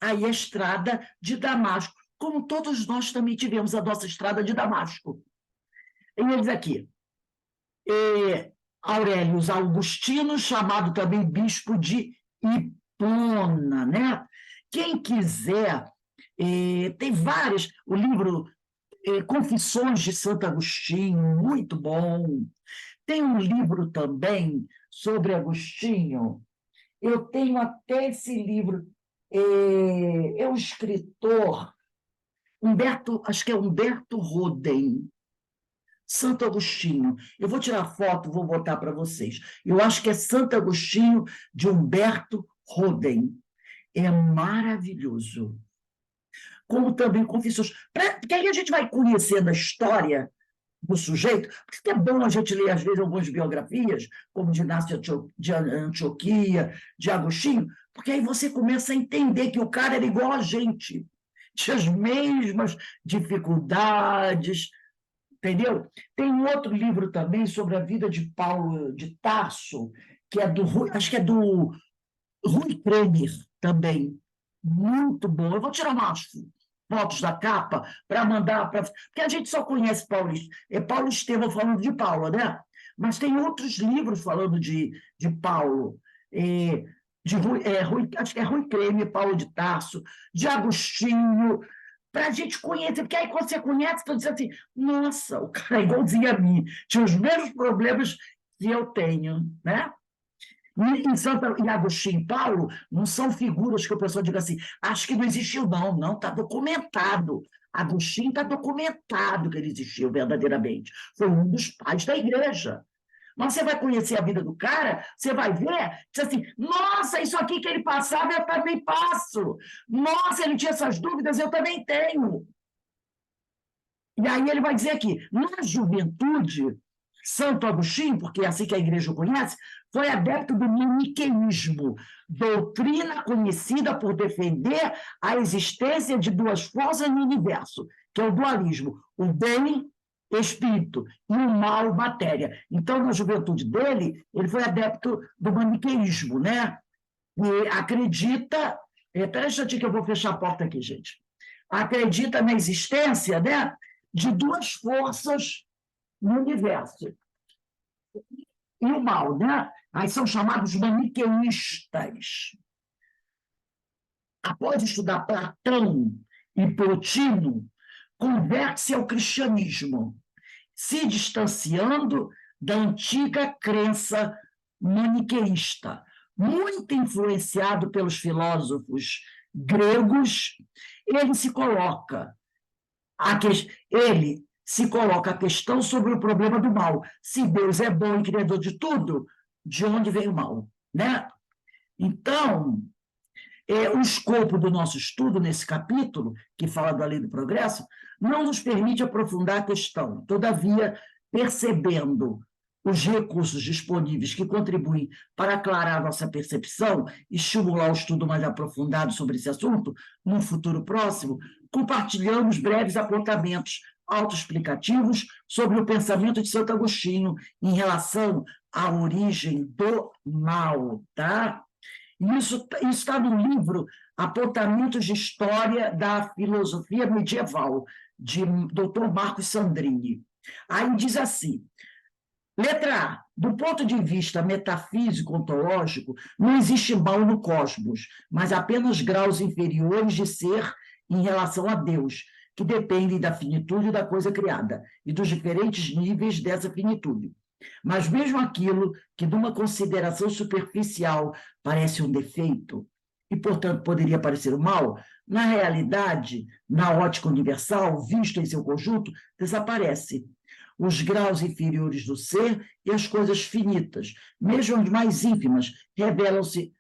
Aí a estrada de Damasco, como todos nós também tivemos a nossa estrada de Damasco. E ele diz aqui, Aurelius Augustino, chamado também bispo de Hipona, né? Quem quiser, tem várias, o livro Confissões de Santo Agostinho, muito bom. Tem um livro também sobre Agostinho, eu tenho até esse livro, é um escritor, acho que é Humberto Roden, Santo Agostinho. Eu vou tirar foto, vou botar para vocês. Eu acho que é Santo Agostinho de Humberto Roden. É maravilhoso. Como também Confissões. Porque aí a gente vai conhecendo a história do sujeito, porque é bom a gente ler, às vezes, algumas biografias, como de Inácio de Antioquia, de Agostinho, porque aí você começa a entender que o cara era igual a gente, tinha as mesmas dificuldades, entendeu? Tem um outro livro também sobre a vida de Paulo de Tarso, que é acho que é do Rui Kremer também, muito bom. Eu vou tirar umas fotos da capa para mandar para. Porque a gente só conhece Paulo Estevão falando de Paulo, né? Mas tem outros livros falando de Paulo, acho que é Rui Kremer, Paulo de Tarso, de Agostinho, para a gente conhecer, porque aí quando você conhece, você diz assim, nossa, o cara é igualzinho a mim, tinha os mesmos problemas que eu tenho, né? E Agostinho e Paulo não são figuras que o pessoal diga assim, acho que não existiu, não, está documentado. Agostinho está documentado que ele existiu verdadeiramente. Foi um dos pais da igreja. Mas você vai conhecer a vida do cara, você vai ver, diz assim, nossa, isso aqui que ele passava, eu também passo. Nossa, ele tinha essas dúvidas, eu também tenho. E aí ele vai dizer aqui, na juventude, Santo Agostinho, porque é assim que a igreja o conhece, foi adepto do maniqueísmo, doutrina conhecida por defender a existência de duas forças no universo, que é o dualismo, o bem, espírito, e o mal, matéria. Então, na juventude dele, ele foi adepto do maniqueísmo, né? E acredita... Espera um instantinho que eu vou fechar a porta aqui, gente. Acredita na existência, né, de duas forças no universo. E o mal, né? Aí são chamados maniqueístas. Após estudar Platão e Plotino, converte-se ao cristianismo, se distanciando da antiga crença maniqueísta, muito influenciado pelos filósofos gregos. Ele se coloca a questão sobre o problema do mal. Se Deus é bom e criador de tudo, de onde vem o mal, né? Então, o escopo do nosso estudo nesse capítulo, que fala da lei do progresso, não nos permite aprofundar a questão. Todavia, percebendo os recursos disponíveis que contribuem para aclarar nossa percepção e estimular o estudo mais aprofundado sobre esse assunto, num futuro próximo, compartilhamos breves apontamentos autoexplicativos sobre o pensamento de Santo Agostinho em relação à origem do mal, tá? Isso está no livro Apontamentos de História da Filosofia Medieval, de Dr. Marcos Sandrini. Aí diz assim, letra A, do ponto de vista metafísico, ontológico, não existe mal no cosmos, mas apenas graus inferiores de ser em relação a Deus, que dependem da finitude da coisa criada e dos diferentes níveis dessa finitude. Mas mesmo aquilo que, numa consideração superficial, parece um defeito, e, portanto, poderia parecer um mal, na realidade, na ótica universal, visto em seu conjunto, desaparece. Os graus inferiores do ser e as coisas finitas, mesmo as mais ínfimas, revelam-se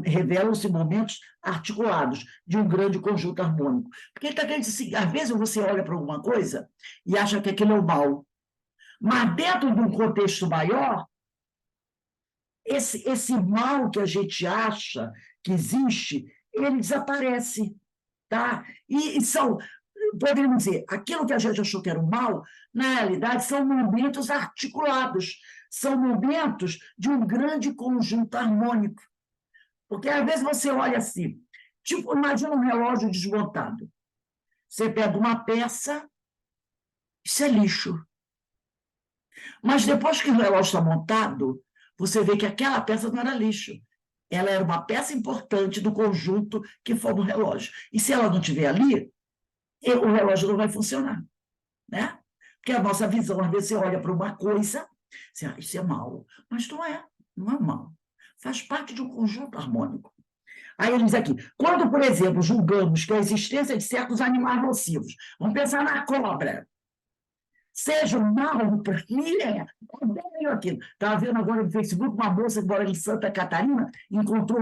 revelam-se momentos articulados de um grande conjunto harmônico. Porque ele está querendo dizer assim, às vezes você olha para alguma coisa e acha que aquilo é o mal, mas dentro de um contexto maior, esse mal que a gente acha que existe, ele desaparece, tá? E são, poderíamos dizer, aquilo que a gente achou que era o mal, na realidade, são momentos articulados, são momentos de um grande conjunto harmônico. Porque, às vezes, você olha assim, tipo, imagina um relógio desmontado. Você pega uma peça, isso é lixo. Mas depois que o relógio está montado, você vê que aquela peça não era lixo. Ela era uma peça importante do conjunto que forma o relógio. E se ela não estiver ali, o relógio não vai funcionar, né? Porque a nossa visão, às vezes, você olha para uma coisa, você acha, isso é mal. Mas não é mal. Faz parte de um conjunto harmônico. Aí ele diz aqui, quando, por exemplo, julgamos que a existência de certos animais nocivos, vamos pensar na cobra, seja um mal para mim, odeio aquilo. Estava vendo agora no Facebook uma moça que mora em Santa Catarina, encontrou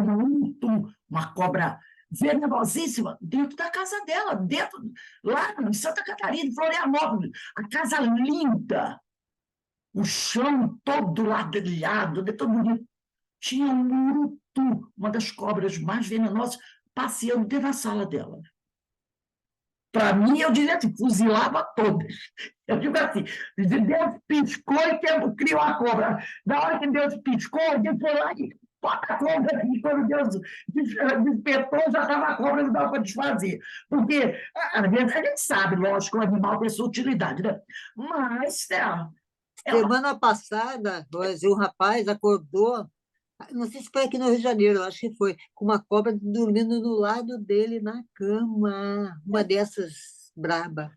uma cobra venenosíssima dentro da casa dela, lá em Santa Catarina, em Florianópolis. A casa linda, o chão todo ladrilhado, todo bonito. Tinha um urutu, uma das cobras mais venenosas, passeando dentro da sala dela. Para mim, eu diria assim, fuzilava todas. Eu digo assim, Deus piscou e criou a cobra. Na hora que Deus piscou, Deus foi lá e bota a cobra. E quando Deus despertou, já estava a cobra, não dava para desfazer. Porque, às vezes, a gente sabe, lógico, que o animal tem sua utilidade, né? Mas, Semana passada, um rapaz acordou, não sei se foi aqui no Rio de Janeiro, acho que foi, com uma cobra dormindo do lado dele na cama. Uma dessas braba.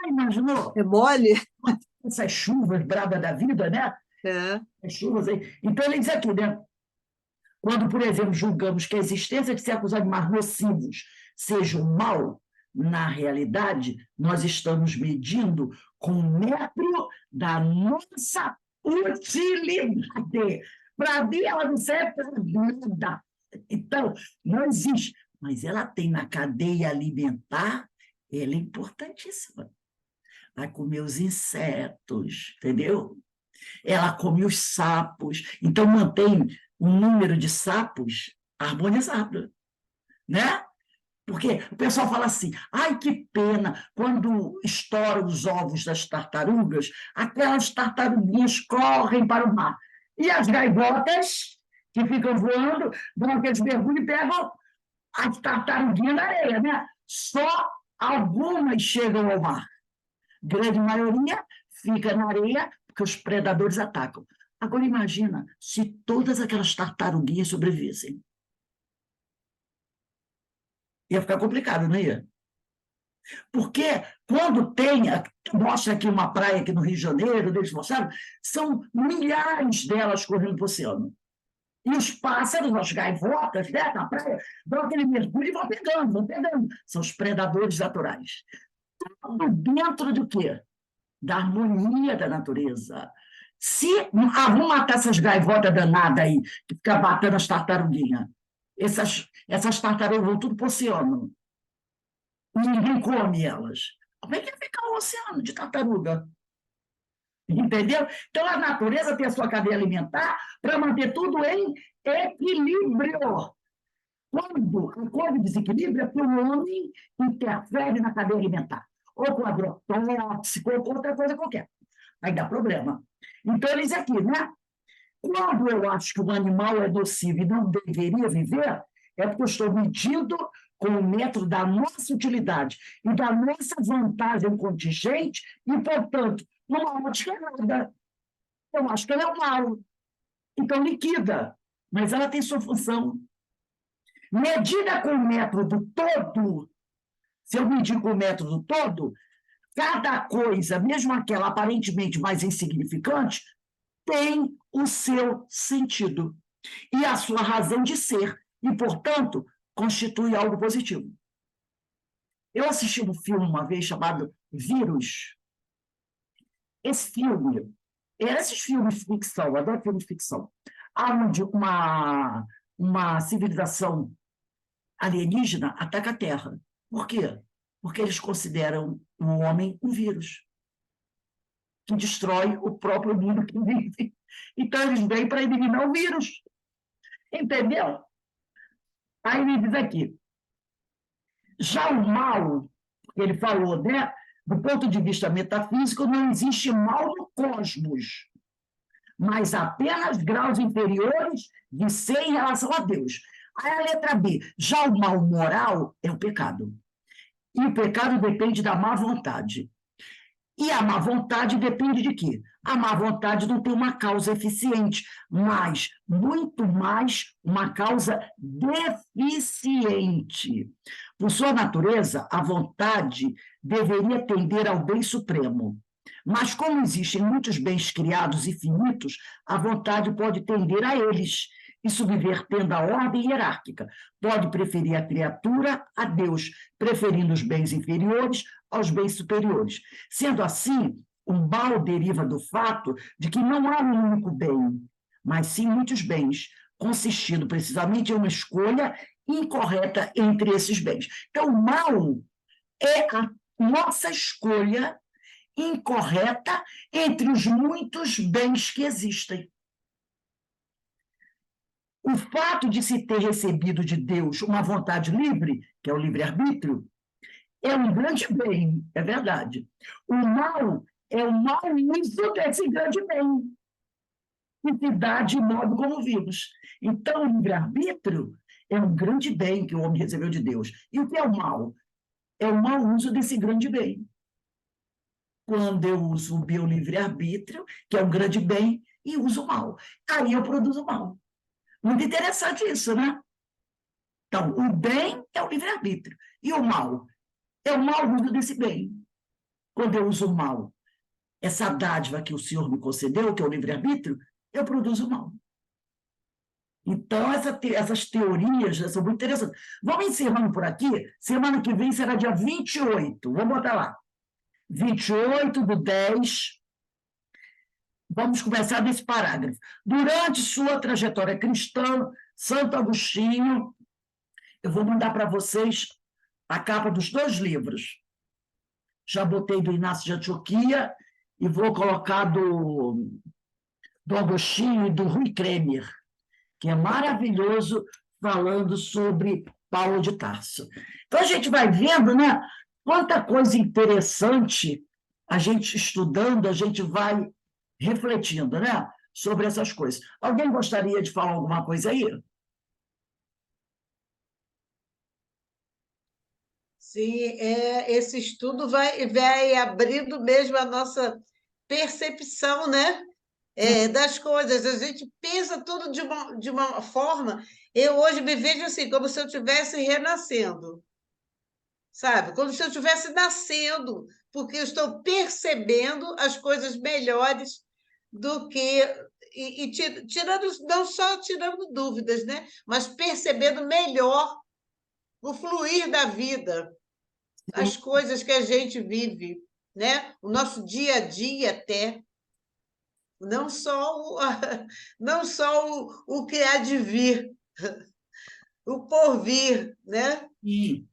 imaginou? É mole? Essas chuvas bravas da vida, né? É. As chuvas aí. Então, ele diz aqui, né? Quando, por exemplo, julgamos que a existência de certos animais nocivos seja um mal, na realidade, nós estamos medindo com o metro da nossa utilidade. Para mim, ela não serve para nada. Então, não existe. Mas ela tem na cadeia alimentar, ela é importantíssima. Vai comer os insetos, entendeu? Ela come os sapos, então mantém um número de sapos harmonizado, né? Porque o pessoal fala assim, ai, que pena, quando estouram os ovos das tartarugas, aquelas tartaruguinhas correm para o mar. E as gaivotas, que ficam voando, dão aqueles mergulhos e pegam as tartaruguinhas na areia, né? Só algumas chegam ao mar. Grande maioria fica na areia porque os predadores atacam. Agora imagina se todas aquelas tartaruguinhas sobrevivessem. Ia ficar complicado, não ia? Porque quando mostra aqui uma praia aqui no Rio de Janeiro, eles mostraram, são milhares delas correndo para o oceano. E os pássaros, as gaivotas, né, na praia, dão aquele mergulho e vão pegando. São os predadores naturais. Tudo dentro do quê? Da harmonia da natureza. Vamos matar essas gaivotas danadas aí, que ficam batendo as tartaruguinhas. Essas tartarugas vão tudo para o oceano. Ninguém come elas. Como é que vai ficar o oceano de tartaruga? Entendeu? Então, a natureza tem a sua cadeia alimentar para manter tudo em equilíbrio. Quando ocorre desequilíbrio, é porque o homem interfere na cadeia alimentar. Ou com agrotóxico, ou com outra coisa qualquer. Aí dá problema. Então, eles aqui, né? Quando eu acho que o animal é nocivo e não deveria viver, é porque eu estou medindo com o método da nossa utilidade e da nossa vantagem contingente e, portanto, numa ótica errada. Eu acho que ela é um mal. Então, liquida. Mas ela tem sua função. Medida com o método todo, se eu medir com o método todo, cada coisa, mesmo aquela aparentemente mais insignificante, tem o seu sentido e a sua razão de ser, e, portanto, constitui algo positivo. Eu assisti um filme uma vez chamado Vírus. Esse filme, esses filmes de ficção, eu adoro filmes de ficção, onde uma civilização alienígena ataca a Terra. Por quê? Porque eles consideram o homem um vírus que destrói o próprio mundo que vive. Então, eles vêm para eliminar o vírus. Entendeu? Aí ele diz aqui, já o mal, que ele falou, né? Do ponto de vista metafísico, não existe mal no cosmos, mas apenas graus inferiores de ser em relação a Deus. Aí a letra B, já o mal moral é o pecado. E o pecado depende da má vontade. E a má vontade depende de quê? A má vontade não tem uma causa eficiente, mas muito mais uma causa deficiente. Por sua natureza, a vontade deveria tender ao bem supremo. Mas como existem muitos bens criados e finitos, a vontade pode tender a eles e subvertendo a ordem hierárquica. Pode preferir a criatura a Deus, preferindo os bens inferiores aos bens superiores. Sendo assim, o mal deriva do fato de que não há um único bem, mas sim muitos bens, consistindo precisamente em uma escolha incorreta entre esses bens. Então, o mal é a nossa escolha incorreta entre os muitos bens que existem. O fato de se ter recebido de Deus uma vontade livre, que é o livre-arbítrio, é um grande bem, é verdade. O mal é o mau uso desse grande bem, que se dá de modo como vimos. Então, o livre-arbítrio é um grande bem que o homem recebeu de Deus. E o que é o mal? É o mau uso desse grande bem. Quando eu uso o meu livre-arbítrio, que é um grande bem, e uso o mal. Aí eu produzo mal. Muito interessante isso, né? Então, o bem é o livre-arbítrio. E o mal? É o mau uso desse bem. Quando eu uso o mal, essa dádiva que o Senhor me concedeu, que é o livre-arbítrio, eu produzo mal. Então, essas teorias são muito interessantes. Vamos encerrando por aqui. Semana que vem será dia 28. Vamos botar lá. 28/10. Vamos começar desse parágrafo. Durante sua trajetória cristã, Santo Agostinho, eu vou mandar para vocês a capa dos 2 livros. Já botei do Inácio de Antioquia e vou colocar do Agostinho e do Rui Kremer, que é maravilhoso, falando sobre Paulo de Tarso. Então, a gente vai vendo, né? Quanta coisa interessante a gente estudando, a gente vai refletindo, né? Sobre essas coisas. Alguém gostaria de falar alguma coisa aí? Sim, esse estudo vai abrindo mesmo a nossa percepção, né? Das coisas. A gente pensa tudo de uma forma. Eu hoje me vejo assim, como se eu estivesse renascendo, sabe? Como se eu estivesse nascendo, porque eu estou percebendo as coisas melhores do que. Tirando, não só tirando dúvidas, né? Mas percebendo melhor o fluir da vida, as coisas que a gente vive, né? O nosso dia a dia até. Não só não só o que há de vir, o porvir, né? E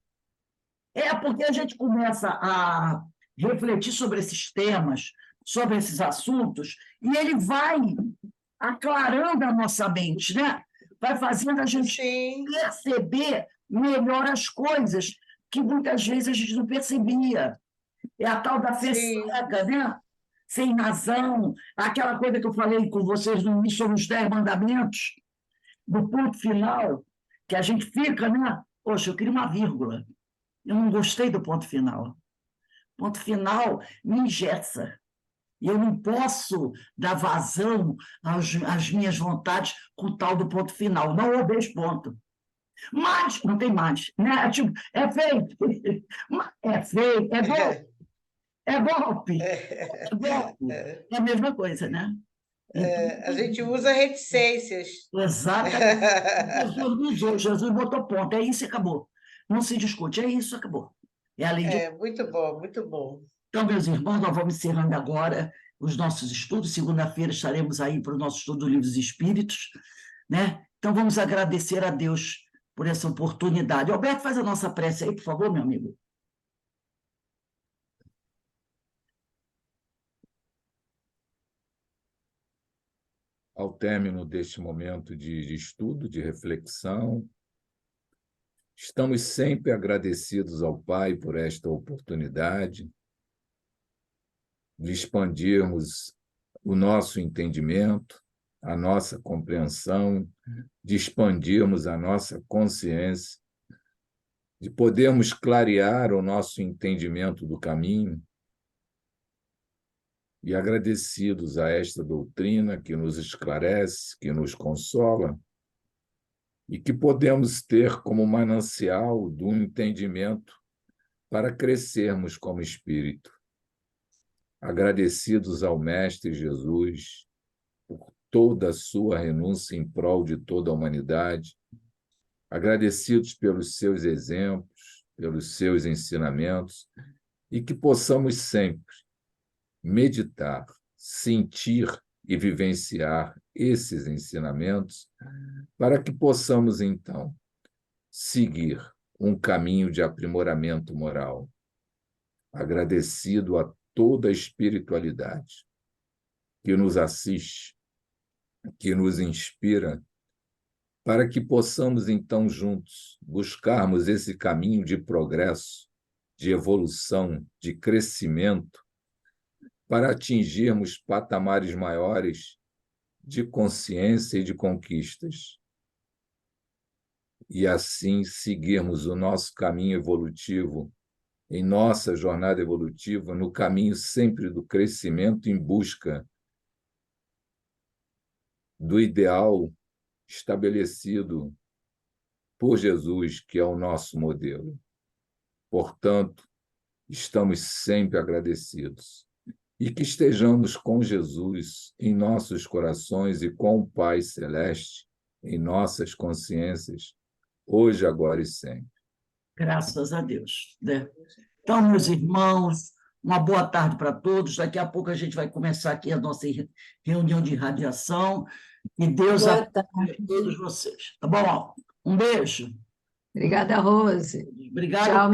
porque a gente começa a refletir sobre esses temas, sobre esses assuntos, e ele vai aclarando a nossa mente, né? Vai fazendo a gente Sim. perceber melhor as coisas que muitas vezes a gente não percebia. É a tal da fé cega, né? Sem razão, aquela coisa que eu falei com vocês no início sobre os 10 mandamentos, do ponto final, que a gente fica, né? Poxa, eu queria uma vírgula. Eu não gostei do ponto final. Ponto final me engessa. E eu não posso dar vazão às minhas vontades com o tal do ponto final. Não odeio ponto. Mas, não tem mais. Né? Tipo, é feito. É feito, é golpe. É golpe. É golpe. É a mesma coisa, né? A gente usa reticências. Exatamente. Jesus me usou, Jesus botou ponto. É isso e acabou. Não se discute, é isso, acabou. É a lei de. Muito bom, muito bom. Então, meus irmãos, nós vamos encerrando agora os nossos estudos. Segunda-feira estaremos aí para o nosso estudo do Livro dos Espíritos. né? Então, vamos agradecer a Deus por essa oportunidade. Alberto, faz a nossa prece aí, por favor, meu amigo. Ao término deste momento de estudo, de reflexão, estamos sempre agradecidos ao Pai por esta oportunidade de expandirmos o nosso entendimento, a nossa compreensão, de expandirmos a nossa consciência, de podermos clarear o nosso entendimento do caminho, e agradecidos a esta doutrina que nos esclarece, que nos consola, e que podemos ter como manancial do entendimento para crescermos como espírito. Agradecidos ao Mestre Jesus por toda a sua renúncia em prol de toda a humanidade, agradecidos pelos seus exemplos, pelos seus ensinamentos, e que possamos sempre meditar, sentir e vivenciar esses ensinamentos para que possamos, então, seguir um caminho de aprimoramento moral, agradecido a toda a espiritualidade que nos assiste, que nos inspira, para que possamos, então, juntos, buscarmos esse caminho de progresso, de evolução, de crescimento, para atingirmos patamares maiores de consciência e de conquistas. E assim seguirmos o nosso caminho evolutivo, em nossa jornada evolutiva, no caminho sempre do crescimento em busca do ideal estabelecido por Jesus, que é o nosso modelo. Portanto, estamos sempre agradecidos. E que estejamos com Jesus em nossos corações e com o Pai Celeste em nossas consciências, hoje, agora e sempre. Graças a Deus, né? Então, meus irmãos, uma boa tarde para todos. Daqui a pouco a gente vai começar aqui a nossa reunião de radiação. E Deus Boa abençoe a todos vocês. Tá bom? Um beijo. Obrigada, Rose. Obrigado. Tchau.